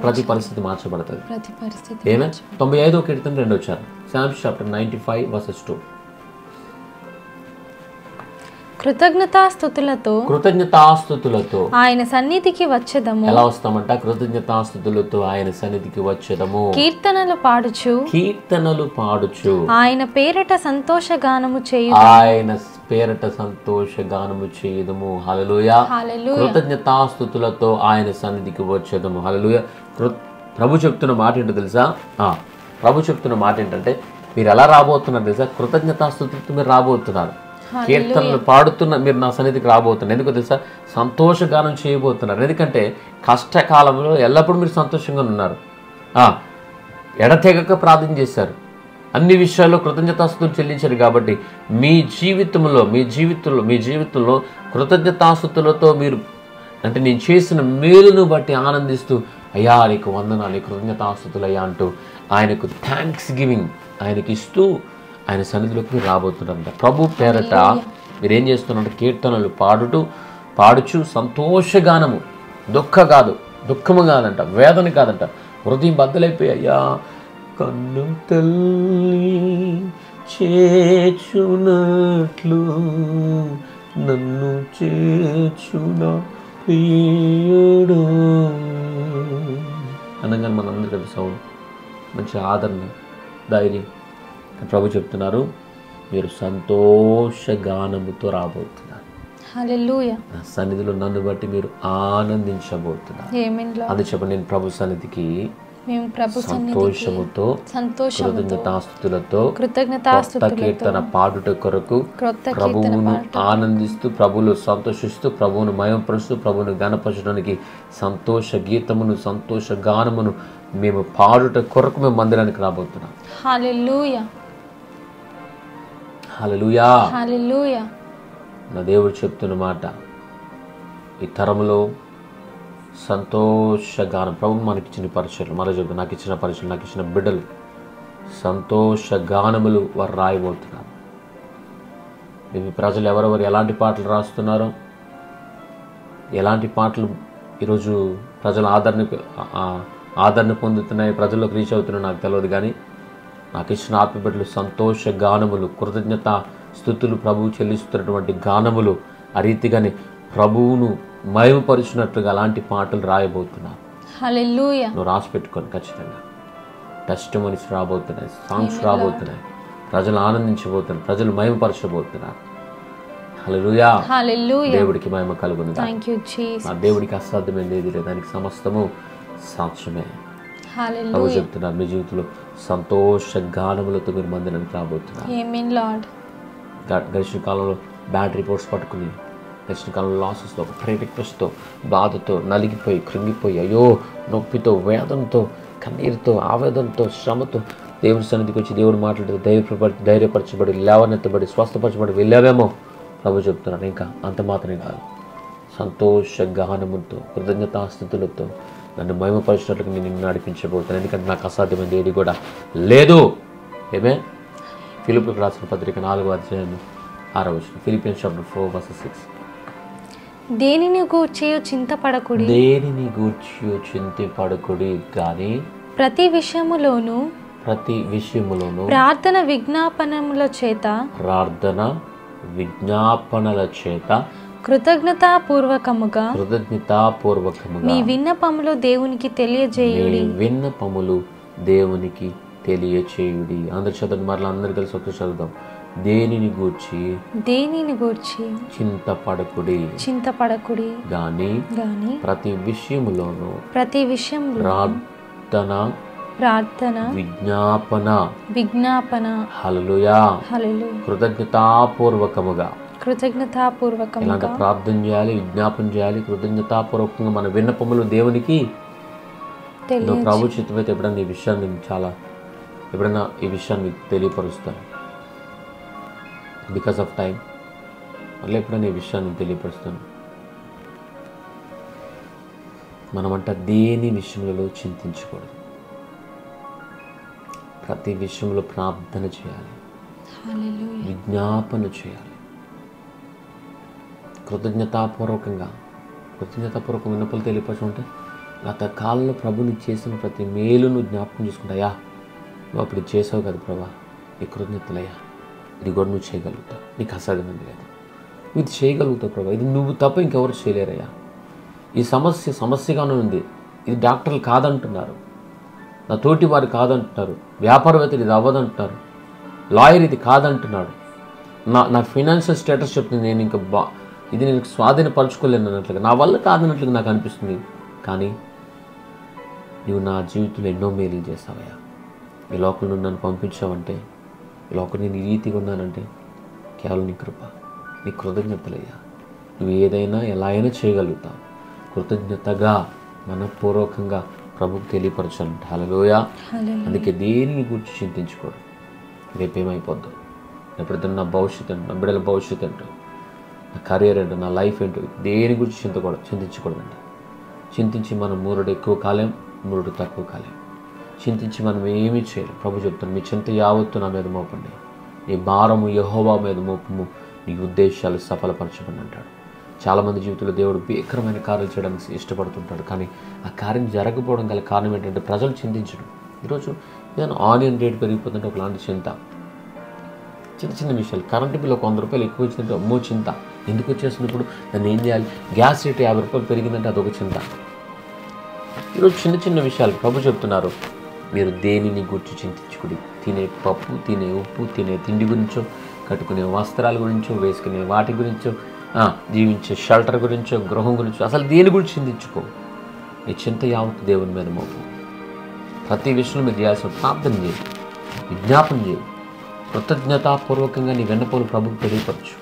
ప్రతి పరిస్థితి మార్చబడుతుంది. ఏమే 95వ కీర్తన 2వ వచనం, Psalms chapter 95 verses 2. కృతజ్ఞతాస్తుతులతో ఆయన సన్నిధికి వచ్చేదము. ఎలా వస్తామంట? కృతజ్ఞతాస్తుతులతో ఆయన సన్నిధికి వచ్చేదము. కీర్తనలు పాడుచు ఆయన పేరట సంతోషగానము చేయుదము. హల్లెలూయా. కృతజ్ఞతాస్తుతులతో ఆయన సన్నిధికి వచ్చేదము. హల్లెలూయా. ప్రభు చెప్తున్న మాట ఏంటో తెలుసా? ప్రభు చెప్తున్న మాట ఏంటంటే, మీరు ఎలా రాబోతున్నారు తెలుసా? కృతజ్ఞతాస్తుతులతో మీరు రాబోతున్నారు. కీర్తనలు పాడుతున్న మీరు నా సన్నిధికి రాబోతున్నారు. ఎందుకు తెలుసా? సంతోషగానం చేయబోతున్నారు. ఎందుకంటే కష్టకాలంలో ఎల్లప్పుడూ మీరు సంతోషంగా ఉన్నారు. ఎడతెగక ప్రార్థన చేశారు, అన్ని విషయాల్లో కృతజ్ఞతాస్తుతులు చెల్లించారు. కాబట్టి మీ జీవితంలో కృతజ్ఞతాస్తుతులతో మీరు, అంటే నేను చేసిన మేలును బట్టి ఆనందిస్తూ, అయ్యా నీకు వందనాలు, కృతజ్ఞతాస్తుతులు అయ్యా అంటూ ఆయనకు థ్యాంక్స్ గివింగ్ ఆయనకి ఇస్తూ ఆయన సన్నిధిలోకి మీరు రాబోతున్నారంట. ప్రభు పేరట మీరేం చేస్తున్నారంటే కీర్తనలు పాడుచు సంతోషగానము, దుఃఖము కాదంట, వేదన కాదంట, హృదయం బద్దలైపోయి, అయ్యా కన్ను తల్లి చేర్చునట్లు నన్ను చేర్చున ప్రియుడు అనగానే మనందరికీ అది సౌండ్, మంచి ఆదరణ, ధైర్యం. ప్రభు చెప్తున్నారు, మీరు సంతోషగానముతో రాబోతున్నారు. హల్లెలూయా. నా సన్నిధిలో నన్ను బట్టి మీరు ఆనందించబోతున్నారు. అది చెప్పండి, నేను ప్రభు సన్నిధికి సంతోషముతో కృతజ్ఞతాస్తుతులతో కీర్తన పాడుట కొరకు ప్రభువును ఆనందిస్తూ, ప్రభువులు సంతోషిస్తూ, ప్రభువును మహిమపరుస్తూ, ప్రభువును గణపరచడానికి సంతోష గీతమును, సంతోష గానమును మేము పాడుట కొరకు మేము మందిరానికి రాబోతున్నాం. హల్లెలూయా. హల్లెలూయా. హల్లెలూయా. నా దేవుడు చెప్తున్న మాట, ఈ తరంలో సంతోషగానం. ప్రభు మనకిచ్చిన పరిచయలు మరో చెప్తాను, నాకు ఇచ్చిన పరిచయలు, నాకు ఇచ్చిన బిడ్డలు సంతోషగానములు వారు రాయబోతున్నారు. ఇవి ప్రజలు ఎవరెవరు ఎలాంటి పాటలు రాస్తున్నారో, ఎలాంటి పాటలు ఈరోజు ప్రజల ఆదరణ పొందుతున్నాయి, ప్రజల్లోకి రీచ్ అవుతున్నాయి నాకు తెలియదు. కానీ నాకు ఇచ్చిన ఆత్మబిడ్డలు సంతోష గానములు, కృతజ్ఞత స్తుతులు ప్రభువు చెల్లిస్తున్నటువంటి గానములు, ఆ రీతిగానే ప్రభువును మహిమపరిచినట్లుగా అలాంటి పాటలు రాయబోతున్నారు. హల్లెలూయా. నువ్వు రాసి పెట్టుకొని ఖచ్చితంగా టెస్టిమనీస్ రాబోతున్నాయి, సాంగ్స్ రాబోతున్నాయి, ప్రజలు ఆనందించబోతున్నారు, ప్రజలు మహిమపరచబోతున్నారు. హల్లెలూయా. హల్లెలూయా. దేవుడికి మహిమ కలుగును. Thank you Jesus. నా దేవుడికి అసాధ్యమైనది ఏది లేదు, దానికి సమస్తము సాధ్యమే. హల్లెలూయా. ప్రభు చెప్తున్నారు, మీ జీవితంలో సంతోష గానములతో మీరు మందిరానికి రాబోతున్నారు. ఆమేన్ లార్డ్. గడిచిన కాలంలో బ్యాడ్ రిపోర్ట్స్ పట్టుకుని, గడిచిన కాలంలో లాసెస్తో, ఒక ప్రే రిక్వెస్ట్తో, బాధతో, నలిగిపోయి, కృంగిపోయి, అయ్యో నొప్పితో, వేదనతో, కన్నీరుతో, ఆవేదనతో, శ్రమతో దేవుడి సన్నిధికి వచ్చి దేవుడు మాట్లాడితే ధైర్యపరచబడి, లేవనెత్తబడి, స్వస్థపరచబడి వెళ్ళావేమో ప్రభు చెప్తున్నాను. ఇంకా అంత మాత్రమే కాదు, సంతోష గానములతో, కృతజ్ఞతాస్థుతులతో నన్ను మహిమపరిచినట్లుగా నేను నిన్ను నడిపించబోతున్నాను. ఎందుకంటే నాకు అసాధ్యమైనది ఏది కూడా లేదు. ఏమే ఫిలిప్పీయులకు రాసిన పత్రిక 4వ అధ్యాయం 6వ వచనం. Philippians chapter 4:6. దేనిని గూర్చియో చింతపడకుడి, దేనిని గూర్చియో చింతపడకుడి కానీ ప్రతి విషయములోను ప్రార్థన విజ్ఞాపనముల చేత కృతజ్ఞతాపూర్వకముగా మీ విన్నపములు దేవునికి తెలియజేయుడి. అందరి చదవండి, మరలా అందరు కలిసి ఒకటి చదువుదాం. దేనిని గూర్చి చింతపడకుడి గాని ప్రతి విషయములోను ప్రార్థన విజ్ఞాపన హల్లెలూయా కృతజ్ఞతాపూర్వకముగా. ఇలాంటి ప్రార్థన చేయాలి, విజ్ఞాపన చేయాలి, కృతజ్ఞతాపూర్వకంగా మన విన్నపములు దేవునికి. నువ్వు ప్రభు చిత్తమైతే ఎప్పుడన్నా ఈ విషయాన్ని తెలియపరుస్తాను. బికాస్ ఆఫ్ టైం మళ్ళీ ఎప్పుడైనా ఈ విషయాన్ని తెలియపరుస్తాను. మనమంట దేని విషయంలో చింతించకూడదు, ప్రతి విషయంలో ప్రార్థన చేయాలి, విజ్ఞాపన చేయాలి, కృతజ్ఞతాపూర్వకంగా విన్నపలు తెలియపరచుకుంటే గత కాలంలో ప్రభుని చేసిన ప్రతి మేలును జ్ఞాపకం చేసుకుంటాయా, నువ్వు అప్పుడు చేసావు కదా ప్రభా, నీ కృతజ్ఞతలయ్యా, ఇది కూడా నువ్వు చేయగలుగుతావు, నీకు అసాధ్యమైంది లేదు, నువ్వు ఇది చేయగలుగుతావు ప్రభా, ఇది నువ్వు తప్ప ఇంకెవరు చేయలేరయ్యా, ఈ సమస్యగానే ఉంది, ఇది డాక్టర్లు కాదంటున్నారు, నా తోటి వారు కాదంటున్నారు, వ్యాపారవేత్తలు ఇది అవ్వదంటున్నారు, లాయర్ ఇది కాదంటున్నాడు, నా ఫైనాన్షియల్ స్టేటస్ చెప్తుంది, నేను ఇంకా ఇది నేను స్వాధీనపరచుకోలేను అన్నట్లుగా, నా వల్ల కాదన్నట్లుగా నాకు అనిపిస్తుంది. కానీ నువ్వు నా జీవితంలో ఎన్నో మేలు చేస్తావయ్యా, ఈ లోకంలో నన్ను పంపించావంటే, ఈ లోకం నేను ఈ రీతిగా ఉన్నానంటే కేవలం నీ కృప, నీ కృతజ్ఞతలయ్యా. నువ్వు ఏదైనా ఎలా అయినా చేయగలుగుతావు. కృతజ్ఞతగా మనపూర్వకంగా ప్రభుకు తెలియపరచాలి. హల్లెలూయా. అందుకే దేనిని గురించి చింతించుకోడు. రేపేమైపోద్దు, ఎప్పుడైతే నా భవిష్యత్తు ఏంటో, నా బిడ్డల భవిష్యత్తు ఏంటో, నా కెరీర్ ఏంటో, నా లైఫ్ ఏంటో, దేని గురించి చింతించకూడదండి. చింతించి మనం మూరుడు ఎక్కువ కాలేం, మూరుడు తక్కువ కాలేం. చింతించి మనం ఏమీ చేయలేం. ప్రభు చెప్తాను, మీ చింత యావత్తు నా మీద మోపండి, నీ భారము యెహోవా మీద మోపము, నీ ఉద్దేశాలు సఫలపరచమని అంటాడు. చాలామంది జీవితంలో దేవుడు భీకరమైన కార్యాలు చేయడానికి ఇష్టపడుతుంటాడు, కానీ ఆ కార్యం జరగకపోవడం గల కారణం ఏంటంటే ప్రజలు చింతించడం. ఈరోజు నేను ఆనియన్ రేట్ పెరిగిపోతుంటే ఒకలాంటి చింత, చిన్న విషయాలు, కరెంటు బిల్లు ఒక 100 రూపాయలు ఎక్కువ వచ్చిందంటే అమ్మో చింత, ఎందుకు వచ్చేస్తుంది, ఇప్పుడు దాన్ని ఏం చేయాలి, గ్యాస్ రేట్ 50 రూపాయలు పెరిగిందంటే అదొక చింత. ఈరోజు చిన్న విషయాలు ప్రభు చెప్తున్నారు, మీరు దేనిని గురించి చింతించుకుడి. తినే పప్పు, తినే ఉప్పు, తినే తిండి గురించో, కట్టుకునే వస్త్రాల గురించో, వేసుకునే వాటి గురించో, జీవించే షెల్టర్ గురించో, గృహం గురించో, అసలు దేని గురించి చింతించుకో. నీ చింత యావత్తు దేవుని మీద మోపు. ప్రతి విషయంలో మీరు చేయాల్సిన ప్రార్థన చేయి, విజ్ఞాపన చేయి, కృతజ్ఞతాపూర్వకంగా నీ వెన్నపోలు ప్రభుకు తెలియపరచు.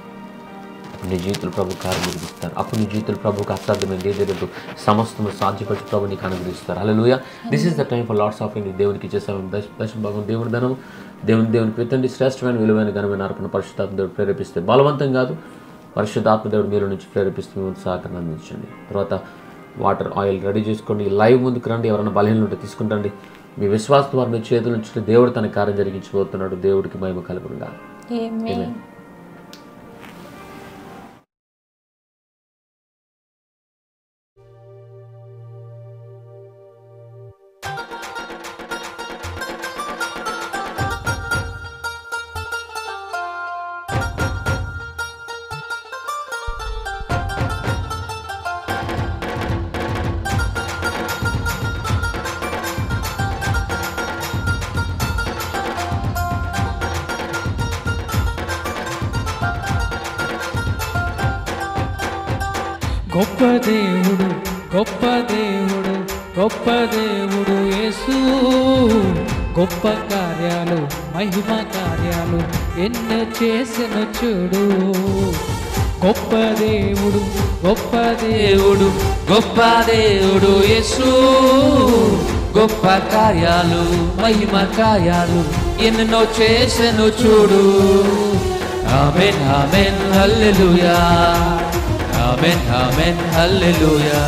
నీ జీవితంలో ప్రభు కార్యం నిర్వహిస్తారు. అప్పుడు నీ జీవితంలో ప్రభుకు అసాధ్యమైన ఏదేదో సమస్తము సాధ్యపడి ప్రభు నీకు అనుగ్రహిస్తారు. హల్లెలూయా. This is the time for lots of ఇండి. దేవునికి ఇచ్చేసాము దశమ భాగం దేవుడి ధనం, దేవునికి విత్తండి శ్రేష్టమైన విలువైన ఘనమైన అర్పణ పరిశుద్ధాత్మ దేవుడు ప్రేరేపిస్తే, బలవంతం కాదు, పరిశుద్ధాత్మ దేవుడు మీరు నుంచి ప్రేరేపిస్తూ సహకరణ అందించండి. తర్వాత వాటర్ ఆయిల్ రెడీ చేసుకోండి. లైవ్ ముందుకు రండి. ఎవరైనా బలహీనలు ఉంటే తీసుకుంటండి. మీ విశ్వాస ద్వారా మీ చేతుల నుంచి దేవుడు తన కార్యం జరిగించబోతున్నాడు. దేవుడికి మహిమ కలుగునుగా. ఆమేన్. గొప్ప దేవుడు గొప్ప దేవుడు గొప్ప దేవుడు యేసు, గొప్ప కార్యాలు మహిమ కార్యాలు ఎన్నో చేసెను చూడు. గొప్ప దేవుడు గొప్ప దేవుడు గొప్ప దేవుడు యేసు, గొప్ప కార్యాలు మహిమ కార్యాలు ఎన్నో చేసెను చూడు. ఆమేన్ ఆమేన్ హల్లెలూయా. ఆమేన్ ఆమేన్ హల్లెలూయా.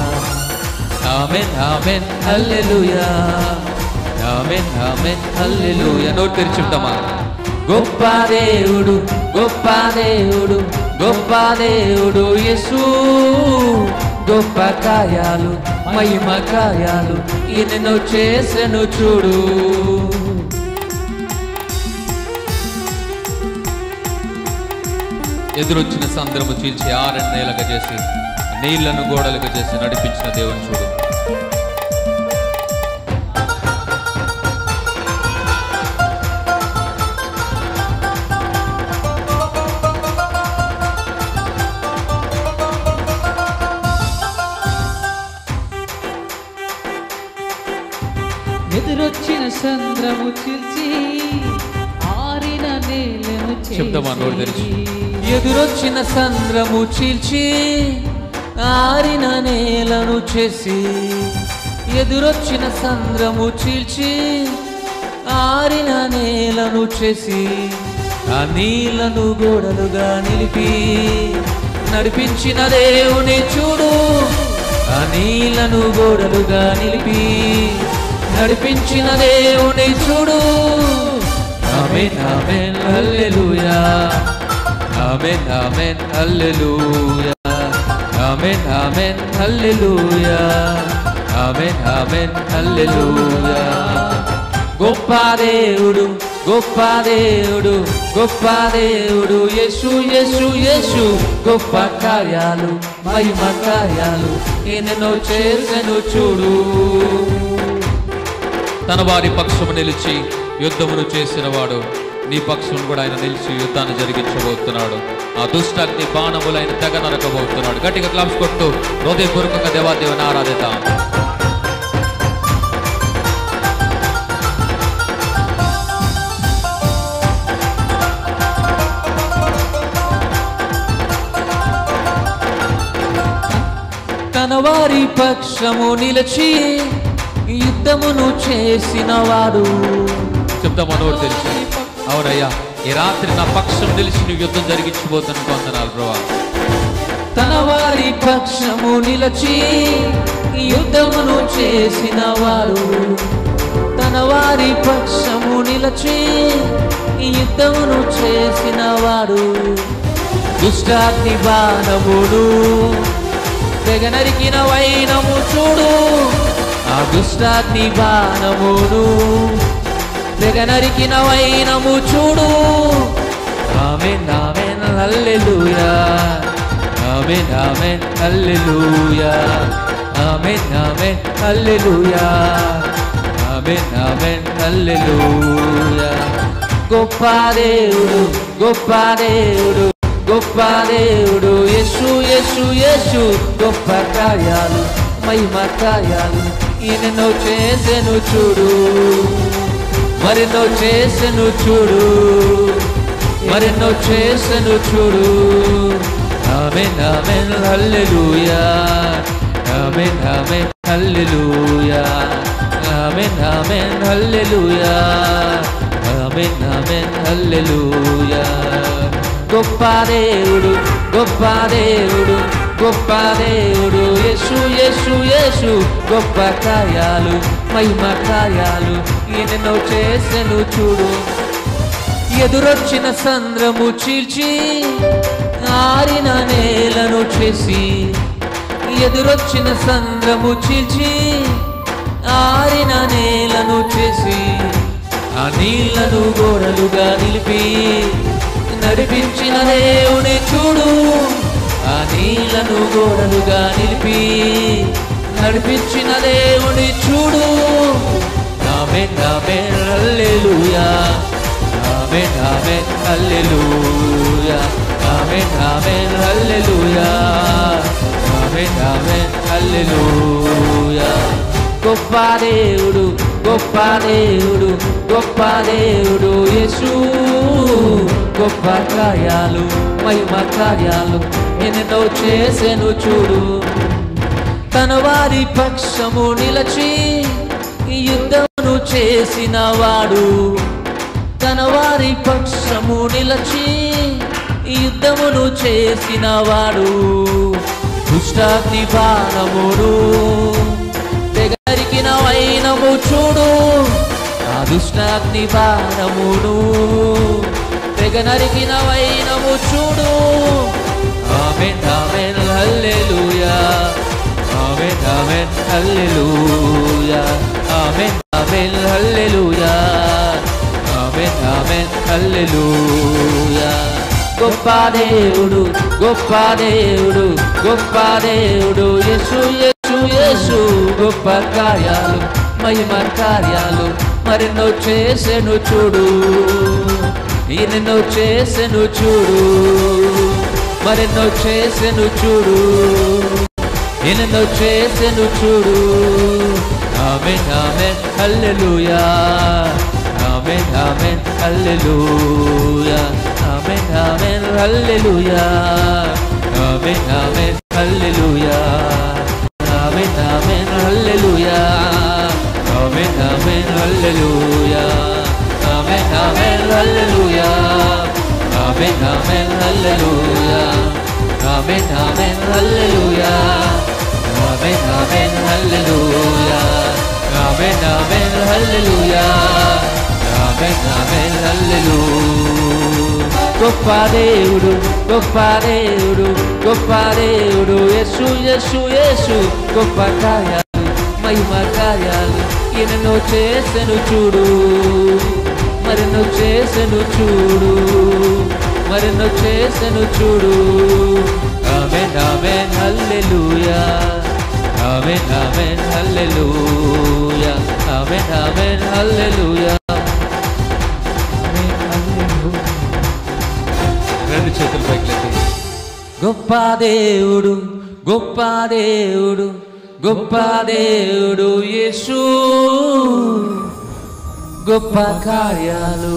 ఆమేన్ ఆమేన్ హల్లెలూయా. ఆమేన్ ఆమేన్ హల్లెలూయా. నోరు తెరిచి చెప్తామా? గొప్ప దేవుడు గొప్ప దేవుడు గొప్ప దేవుడు యేసు, గొప్ప కార్యాలు మహిమ కార్యాలు ఎన్నో చేసెను చూడు. ఎదురొచ్చిన సంద్రము చీల్చి ఆరణ్యాలుగా చేసి నీళ్లను గోడలుగా చేసి నడిపించిన దేవుని చూడు. ఎదురొచ్చిన సంద్రము చీల్చి ఆరిన నేలను చెప్తామా? నోరు తెరిచి. ఎదురొచ్చిన సంద్రము చీల్చి ఆరిన నేలను చేసి, ఎదురొచ్చిన సంద్రము చీల్చి ఆరిన నేలను చేసి, ఆ నీళ్లను గోడలుగా నిలిపి నడిపించిన దేవుని చూడు. ఆ నీళ్లను గోడలుగా నిలిపి నడిపించిన దేవుని చూడు. ఆమేన్ ఆమేన్ హల్లెలూయా. ఆమేన్ ఆమేన్ హల్లెలూయా. ఆమేన్ ఆమేన్ హల్లెలూయా. ఆమేన్ ఆమేన్ హల్లెలూయా. గొప్ప దేవుడు గొప్ప దేవుడు గొప్ప దేవుడు యేసు యేసు యేసు, గొప్ప కార్యాలు మహిమ కార్యాలు ఎన్నో చేసెను చూడు. తన వారి పక్షము నిలిచి యుద్ధమును చేసిన వాడు నీ పక్షం కూడా ఆయన నిలిచి యుద్ధాన్ని జరిగించబోతున్నాడు. ఆ దుష్టాగ్ని బాణములైన తెగ నరకబోతున్నాడు. గట్టిగా క్లాప్స్ కొట్టు హృదయపూర్వకంగా దేవాదేవుని ఆరాధిద్దాం. తన వారి పక్షము నిలిచి యుద్ధమును చేసిన వాడు. చెప్తామా? నోరు తెలిసి. అవునయ్యా, ఈ రాత్రి నా పక్షం నిలిచి నువ్వు యుద్ధం జరిగించబోతున్న వందనాలు ప్రభా. తన వారి పక్షము నిలిచి యుద్ధమును చేసిన వాడు, తన వారి పక్షము నిలిచి యుద్ధమును చేసిన వాడు. దుష్టాగ్ని బాణమును తెగ నరికిన వైనము చూడు. ఆ దుష్టాగ్ని బాణమును తెగ నరికిన వైనము చూడు. ఆమేన్ ఆమేన్ హల్లెలూయా. ఆమేన్ ఆమేన్ హల్లెలూయా. ఆమేన్ ఆమేన్ హల్లెలూయా. ఆమేన్ ఆమేన్ హల్లెలూయా. గొప్ప దేవుడు గొప్ప దేవుడు గొప్ప దేవుడు యేసు యేసు యేసు, గొప్ప కార్యాలు మహిమ కార్యాలు ఎన్నో చేసెను చూడు. మరెన్నో చేసెను చూడు. మరెన్నో చేసెను చూడు. ఆమేన్ ఆమేన్ హల్లెలూయా. ఆమేన్ ఆమేన్ హల్లెలూయా. ఆమేన్ ఆమేన్ హల్లెలూయా. ఆమేన్ ఆమేన్ హల్లెలూయా. గొప్ప దేవుడు గొప్ప దేవుడు గొప్ప దేవుడు యేసు యేసు యేసు యేసు గొప్ప కార్యాలు మహిమ కార్యాలు ఎన్నెన్నో చేసెను చూడు. ఎదురొచ్చిన సంద్రము చీల్చి ఆరిన నేలను చేసి, ఎదురొచ్చిన సంద్రము చీల్చి ఆరిన నేలను చేసి, ఆ నీళ్లను గోడలుగా నిలిపి నడిపించిన దేవుని చూడు. ఆ నీళ్లను గోడలుగా నిలిపి నడిపించిన దేవుని చూడు. ఆమేన్ ఆమేన్ హల్లెలూయా, ఆమేన్ ఆమేన్ హల్లెలూయా, ఆమేన్ ఆమేన్ హల్లెలూయా, ఆమేన్ ఆమేన్ హల్లెలూయా. గొప్ప దేవుడు గొప్ప దేవుడు గొప్ప దేవుడు యేసు, గొప్ప కార్యాలు మహిమ కార్యాలు ఎన్నెన్నో చేసెను చూడు. తన వారి పక్షము నిలచి యుద్ధమును చేసిన వాడు, తన వారి పక్షము నిలచి యుద్ధమును చేసిన వాడు. దుష్టాగ్ని బాణమును తెగరికిన వైనము చూడు. ఆ దుష్టాగ్ని బాణమును తెగనరికిన వైనము చూడు. ఆమేన్ ఆమేన్ హల్లెలూయా, ఆమేన్ ఆమేన్ హల్లెలూయా, ఆమేన్ ఆమేన్ హల్లెలూయా, ఆమేన్ ఆమేన్ హల్లెలూయా. గొప్ప దేవుడు గొప్ప దేవుడు గొప్ప దేవుడు యేసు యేసు యేసు, గొప్ప కార్యాలు మహిమ కార్యాలు మరెన్నో చేసెను చూడు. ఎన్నెన్నో చేసెను చూడు, మరెన్నో చేసెను చూడు, ఎన్నెన్నో చేసెను చూడు. ఆమేన్ ఆమేన్ హల్లెలూయా, ఆమేన్ ఆమేన్ హల్లెలూయా, ఆమేన్ ఆమేన్ హల్లెలూయా, ఆమేన్ ఆమేన్ హల్లెలూయా, ఆమేన్ ఆమేన్ హల్లెలూయా, ఆమేన్ ఆమేన్ హల్లెలూయా, ఆమేన్ ఆమేన్ హల్లెలూయా, ఆమేన్ ఆమేన్ హల్లెలూయా, ఆమేన్ ఆమేన్ హల్లెలూయా, ఆమేన్ ఆమేన్ హల్లెలూయా, ఆమేన్ ఆమేన్ హల్లెలూయా, ఆమేన్ ఆమేన్ హల్లెలూయా. గొప్ప దేవుడు గొప్ప దేవుడు గొప్ప దేవుడు యేసు యేసు యేసు, గొప్ప కార్యాలు మహిమ కార్యాలు ఎన్నెన్నో చేసెను చూడు. మరెన్నో చేసెను చూడు, మరెన్నో చేసెను చూడు. ఆమేన్ ఆమేన్ హల్లెలూయా, ఆమేన్ ఆమేన్ హల్లెలూయా, ఆమేన్ ఆమేన్ హల్లెలూయా. రెండు చేతులు పైకి. గొప్ప దేవుడు గొప్ప దేవుడు గొప్ప దేవుడు యేసు, గొప్ప కార్యాలు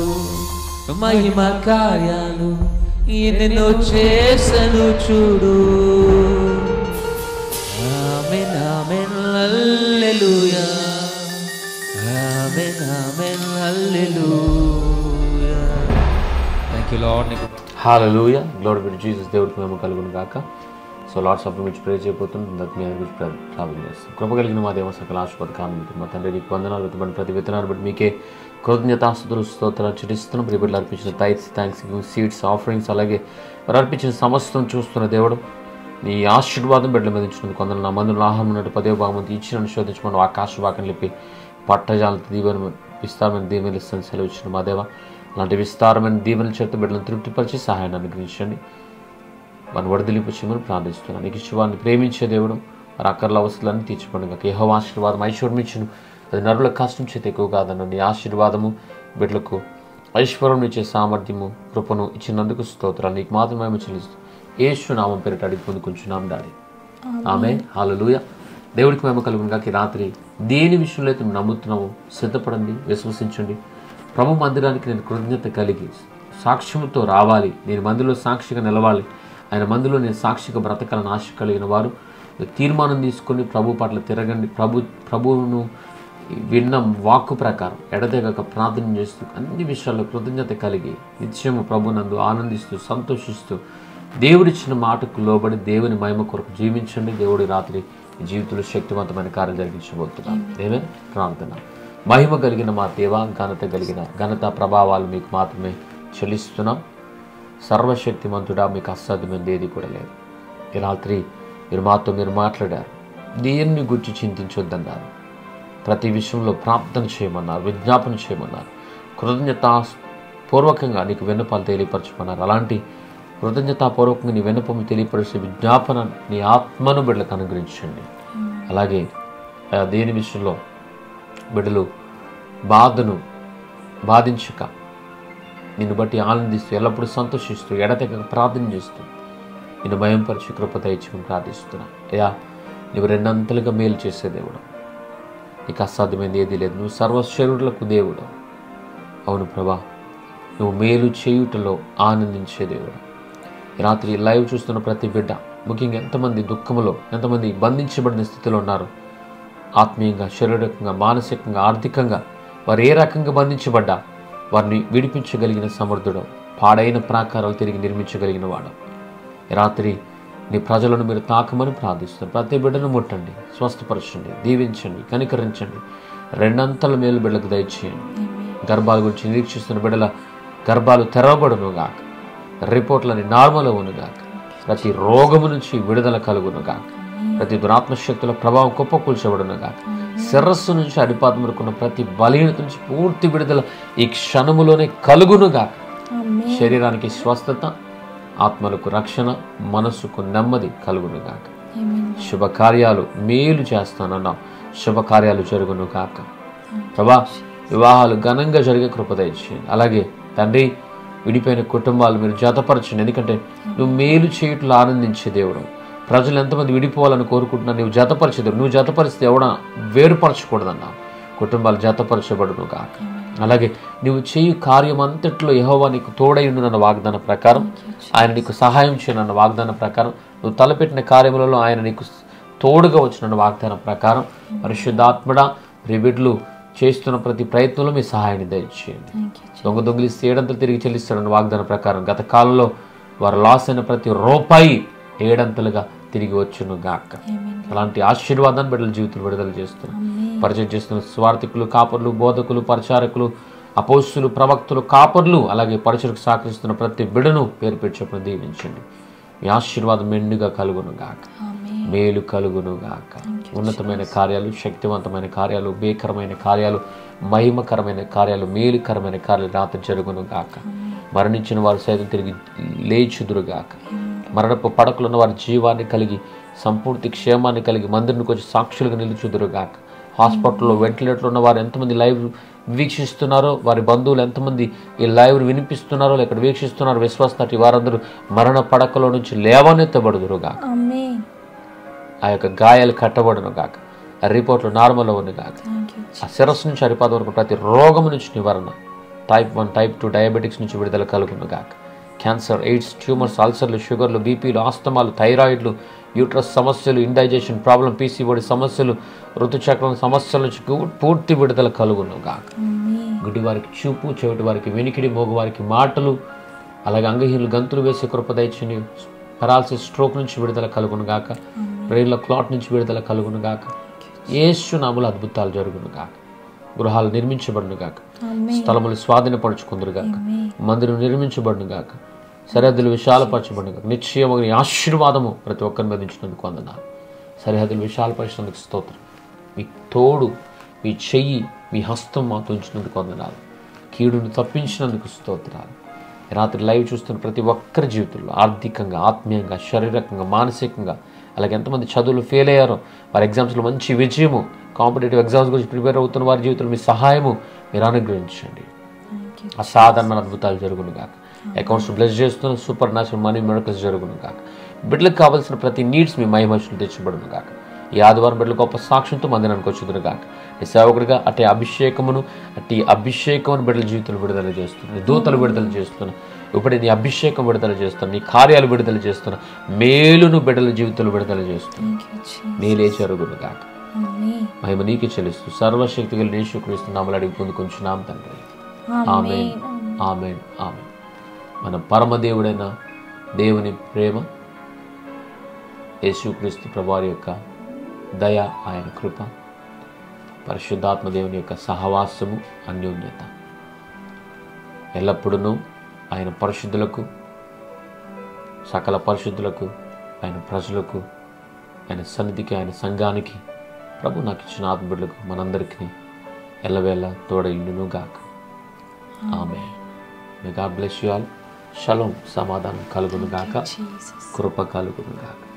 మహిమ కార్యాలు ఎన్నెన్నో చేసెను చూడు. ఆమేన్ ఆమేన్ హల్లెలూయా, ఆమేన్ ఆమేన్ హల్లెలూయా. Thank you Lord. హల్లెలూయా, గ్లోరీ టు జీసస్. దేవుడికి మేము కలుగును గాక. సో లార్డ్స్ ఆఫ్ గురించి ప్రే చేయబోతుంది. మీ గురించి ప్రార్థన చేస్తాం. కృప కలిగిన మా దేవ సకల ఆశీర్వాద కానుంది మా తండ్రి వందనాలు. వెతుబడిన ప్రతి విత్తనాన్ని బట్టి మీకే కృతజ్ఞతాస్తుతులు స్తోత్రాలు చెల్లిస్తున్నాం. ప్రియులు అర్పించిన tights, thanks giving, seeds, offerings, అలాగే వారు అర్పించిన సమస్తం చూస్తున్న దేవుడు నీ ఆశీర్వాదం బిడ్డల మీద ఇచ్చినందుకు కొందరు నా మందులు ఆహారం ఉన్నట్టు 10వ భాగం ఇచ్చిన శోధించుకుని ఆకాశవాకం లేపి పట్టజాలతో దీవెన విస్తారమైన దీవెనలు ఇస్తాను సెలవు ఇచ్చిన మా దేవ. అలాంటి విస్తారమైన దీవెనల చేత బిడ్డలను తృప్తిపరిచి సహాయాన్ని అనుగ్రహించండి. వారిని వడదిలింపు చేయమని ప్రార్థిస్తున్నాను. నీకు శివాన్ని ప్రేమించే దేవుడు వారి అక్కర్ల అవసరాలన్నీ తీర్చుకోండి. యెహోవా ఆశీర్వాదం ఐశ్వర్యం, అది నరుల కష్టం చేత ఎక్కువ కాదన్న నీ ఆశీర్వాదము బిడ్డలకు ఐశ్వర్యం ఇచ్చే సామర్థ్యము కృపను ఇచ్చినందుకు స్తోత్రాలు. నీకు మాత్రమే చెల్లిస్తూ యేసు నామం పేరిట అడిగి పొందుకుంటున్నాం డాడీ. ఆమేన్. హల్లెలూయా. దేవుడికి మేము కలుగును గాక. ఈ రాత్రి దేని విషయంలో అయితే నమ్ముతున్నామో సిద్ధపడండి, విశ్వసించండి. ప్రభు మందిరానికి నేను కృతజ్ఞత కలిగి సాక్ష్యంతో రావాలి, నేను మందిలో సాక్షిగా నిలవాలి, ఆయన మందిలో నేను సాక్షిగా బ్రతకాలని ఆశ కలిగిన వారు తీర్మానం తీసుకొని ప్రభు పట్ల తిరగండి. ప్రభువును విన్న వాక్కు ప్రకారం ఎడతెగక ప్రార్థన చేస్తూ అన్ని విషయాల్లో కృతజ్ఞత కలిగి నిత్యము ప్రభునందు ఆనందిస్తూ సంతోషిస్తూ దేవుడిచ్చిన మాటకు లోబడి దేవుని మహిమ కొరకు జీవించండి. దేవుడి రాత్రి ఈ జీవితంలో శక్తివంతమైన కార్యం జరిగించబోతున్నాం. ఏమైనా ప్రార్థన. మహిమ కలిగిన మా దేవా, ఘనత ప్రభావాలు మీకు మాత్రమే చెల్లిస్తున్నాం. సర్వశక్తిమంతుడా, మీకు అసాధ్యమైనది ఏది కూడా లేదు. ఈ రాత్రి మీరు మాట్లాడారు. దేన్ని గురించి చింతించొద్దన్నారు. ప్రతి విషయంలో ప్రార్థన చేయమన్నారు, విజ్ఞాపన చేయమన్నారు. కృతజ్ఞతాపూర్వకంగా నీకు విన్నపాలు తెలియపరచమన్నారు. అలాంటి కృతజ్ఞతాపూర్వకంగా నీ విన్నపము తెలియపరిచే విజ్ఞాపన నీ ఆత్మను బిడ్డలకు అనుగ్రహించండి. అలాగే దేని విషయంలో బిడ్డలు బాధను బాధించక నిన్ను బట్టి ఆనందిస్తూ ఎల్లప్పుడూ సంతోషిస్తూ ఎడతెగక ప్రార్థన చేస్తూ నిన్ను భయంపరిచి కృప దయచేయమని ప్రార్థిస్తున్నా. అయ్యా, నువ్వు రెండంతలుగా మేలు చేసే దేవుడు, నీకు అసాధ్యమైనది ఏదీ లేదు. నువ్వు సర్వశరీరులకు దేవుడు. అవును ప్రభా, నువ్వు మేలు చేయుటలో ఆనందించే దేవుడు. ఈ రాత్రి లైవ్ చూస్తున్న ప్రతి బిడ్డ, ముఖ్యంగా ఎంతమంది దుఃఖంలో, ఎంతమంది బంధించబడిన స్థితిలో ఉన్నారు, ఆత్మీయంగా, శారీరకంగా, మానసికంగా, ఆర్థికంగా వారు ఏ రకంగా బంధించబడ్డా వారిని విడిపించగలిగిన సమర్థుడు, పాడైన ప్రాకారాలు తిరిగి నిర్మించగలిగిన వాడు. ఈ రాత్రి నీ ప్రజలను మీరు తాకమని ప్రార్థిస్తున్నారు. ప్రతి బిడ్డను ముట్టండి, స్వస్థపరచండి, దీవించండి, కనికరించండి. రెండంతల మేలు బిడ్డలకు దయచేయండి. గర్భాల గురించి నిరీక్షిస్తున్న బిడ్డల గర్భాలు తెరవబడును గాక, రిపోర్ట్లని నార్మల్ అవును గాక, ప్రతి రోగము నుంచి విడుదల కలుగును గాక, ప్రతి దురాత్మశక్తుల ప్రభావం కుప్పకూల్చబడును గాక, శిరస్సు నుంచి అడిపాదం వరకున్న ప్రతి బలహీనత నుంచి పూర్తి విడుదల ఈ క్షణములోనే కలుగును గాక. శరీరానికి స్వస్థత, ఆత్మలకు రక్షణ, మనస్సుకు నెమ్మది కలుగును గాక. శుభకార్యాలు మేలు చేస్తానన్నావు, శుభకార్యాలు జరుగును గాక. ప్రభా, వివాహాలు ఘనంగా జరిగే కృప దయచేయండి. అలాగే తండ్రి, విడిపోయిన కుటుంబాలు మీరు జతపరచండి. ఎందుకంటే నువ్వు మేలు చేయట్లు ఆనందించే దేవుడు. ప్రజలు ఎంతమంది విడిపోవాలని కోరుకుంటున్నా, నువ్వు జతపరిచేదేవుడు. నువ్వు జతపరిస్తే ఎవడ వేరుపరచకూడదన్నా. కుటుంబాలు జతపరచబడును గాక. అలాగే నువ్వు చేయు కార్యం అంతట్లో యెహోవా నీకు తోడైండునన్న వాగ్దాన ప్రకారం, ఆయన నీకు సహాయం చేయనన్న వాగ్దాన ప్రకారం, నువ్వు తలపెట్టిన కార్యములలో ఆయన నీకు తోడుగా వచ్చిన వాగ్దాన ప్రకారం, పరిశుద్ధాత్మడా ప్రియబిడ్డలు చేస్తున్న ప్రతి ప్రయత్నంలో మీ సహాయాన్ని దయచేయండి. దొంగలిస్తే ఏడంతలు తిరిగి చెల్లిస్తాడన్న వాగ్దాన ప్రకారం గత కాలంలో వారు లాస్ అయిన ప్రతి రూపాయి ఏడంతలుగా తిరిగి వచ్చును గాక. అలాంటి ఆశీర్వాదాన్ని బిడ్డల జీవితం విడుదల చేస్తున్నారు. పరిచయం చేస్తున్న స్వార్థికులు, కాపర్లు, బోధకులు, పరిచారకులు, అపోస్తులు, ప్రవక్తలు, కాపర్లు, అలాగే పరిచయకు సహకరిస్తున్న ప్రతి బిడ్డను పేరు పెట్టి దీవించండి. మీ ఆశీర్వాదం మెండుగా కలుగును గాక, మేలు కలుగును గాక. ఉన్నతమైన కార్యాలు, శక్తివంతమైన కార్యాలు, భీకరమైన కార్యాలు, మహిమకరమైన కార్యాలు, మేలుకరమైన కార్యాలు రాత్రి జరుగును గాక. మరణించిన వారు సైతం తిరిగి లేచుదురుగాక. మరణపు పడకలు ఉన్న వారి జీవాన్ని కలిగి సంపూర్తి క్షేమాన్ని కలిగి మందిరానికి వచ్చి సాక్షులుగా నిలుచుదురుగాక. హాస్పిటల్లో వెంటిలేటర్లో ఉన్న వారు ఎంతమంది లైవ్ వీక్షిస్తున్నారో, వారి బంధువులు ఎంతమంది ఈ లైవ్ వినిపిస్తున్నారో, ఇక్కడ వీక్షిస్తున్నారో, విశ్వాసతటి వారందరూ మరణ పడకలో నుంచి లేవనెత్తబడుదురుగాక. ఆ యొక్క గాయాలు కట్టబడును గాక. ఆ రిపోర్ట్లు నార్మల్ అవును గాక. ఆ శిరస్సు నుంచి అరిపాద వరకు ప్రతి రోగము నుంచి నివారణ, టైప్ 1, టైప్ 2 డయాబెటిక్స్ నుంచి విడుదల కలుగును గాక. క్యాన్సర్, ఎయిడ్స్, ట్యూమర్స్, అల్సర్లు, షుగర్లు, బీపీలు, ఆస్తమాలు, థైరాయిడ్లు, యూట్రస్ సమస్యలు, ఇండైజెషన్ ప్రాబ్లం, పీసీఓడి సమస్యలు, ఋతుచక్రం సమస్యల నుంచి పూర్తి విడుదల కలుగును గాక. గుడి వారికి చూపు, చెవిటి వారికి వినికిడి, మోగువారికి మాటలు, అలాగే అంగహీనులు గంతులు వేసే కృప దయచేయండి. పెరాలసిస్, స్ట్రోక్ నుంచి విడుదల కలుగును గాక. బ్రెయిన్లో క్లాట్ నుంచి విడుదల కలుగును గాక. యేసు నామములో అద్భుతాలు జరుగును గాక. గృహాలు నిర్మించబడును గాక. స్థలములు స్వాధీనపరచుకుందురు గాక. మందిరం నిర్మించబడును గాక. సరిహద్దులు విశాలపరచబడును గాక. నిశ్చయమైన ఆశీర్వాదము ప్రతి ఒక్కరి మీద ఇచ్చినందుకు వందనాలు. సరిహద్దులు విశాలపరిచినందుకు స్తోత్రం. మీ తోడు, మీ చెయ్యి, మీ హస్తం మాతో ఉంచినందుకు వందనాలు. కీడును తప్పించినందుకు స్తోత్రాలు. రాత్రి లైవ్ చూస్తున్న ప్రతి ఒక్కరి జీవితంలో ఆర్థికంగా, ఆత్మీయంగా, శారీరకంగా, మానసికంగా, అలాగే ఎంతమంది చదువులు ఫెయిల్ అయ్యారో వారి ఎగ్జామ్స్లో మంచి విజయము, కాంపిటేటివ్ ఎగ్జామ్స్ గురించి ప్రిపేర్ అవుతున్న వారి జీవితంలో మీ సహాయము మీరు అనుగ్రహించండి. అసాధారణ అద్భుతాలు జరుగును గాక. అకౌంట్స్ బ్లెస్ చేస్తున్న సూపర్ న్యాచురల్ మనీ మిరకల్స్ జరుగును గాక. బిడ్డలకు కావాల్సిన ప్రతి నీడ్స్ మీ మహిమలు తెచ్చబడును గాక. ఈ ఆదివారం బిడ్డలు గొప్ప సాక్ష్యంతో మందిరానికి వచ్చుదురు గాక. ఈ సేవకుడిగా అట్టి అభిషేకమును బిడ్డల జీవితంలో విడుదల చేస్తున్నా, దూతలు విడుదల చేస్తున్నా, ఇప్పుడు నీ అభిషేకం విడుదల చేస్తున్నా, నీ కార్యాలు విడుదల చేస్తున్నా, మేలును బిడ్డల జీవితంలో విడుదల చేస్తున్నా. మేలే జరుగును గాక. మహిమ నీకే చెల్లిస్తూ సర్వశక్తి గల యేసుక్రీస్తు నామములో అడిగి పొందుకొంచున్నాం తండ్రి. ఆమేన్, ఆమేన్, ఆమేన్. మన పరమదేవుడైన దేవుని ప్రేమ, యేసుక్రీస్తు ప్రభువారి యొక్క దయ, ఆయన కృప, పరిశుద్ధాత్మ దేవుని యొక్క సహవాసము, అన్యోన్యత ఎల్లప్పుడూ ఆయన పరిశుద్ధులకు, సకల పరిశుద్ధులకు, ఆయన ప్రజలకు, ఆయన సన్నిధికి, ఆయన సంఘానికి, ప్రభు నాకు ఇచ్చిన ఆత్మబిడ్డలకు మనందరికీ ఎల్లవేళ తోడైండును గాక. ఆమేన్. May God bless you all. షలోమ్. సమాధానం కలుగును గాక, కృప కలుగును గాక.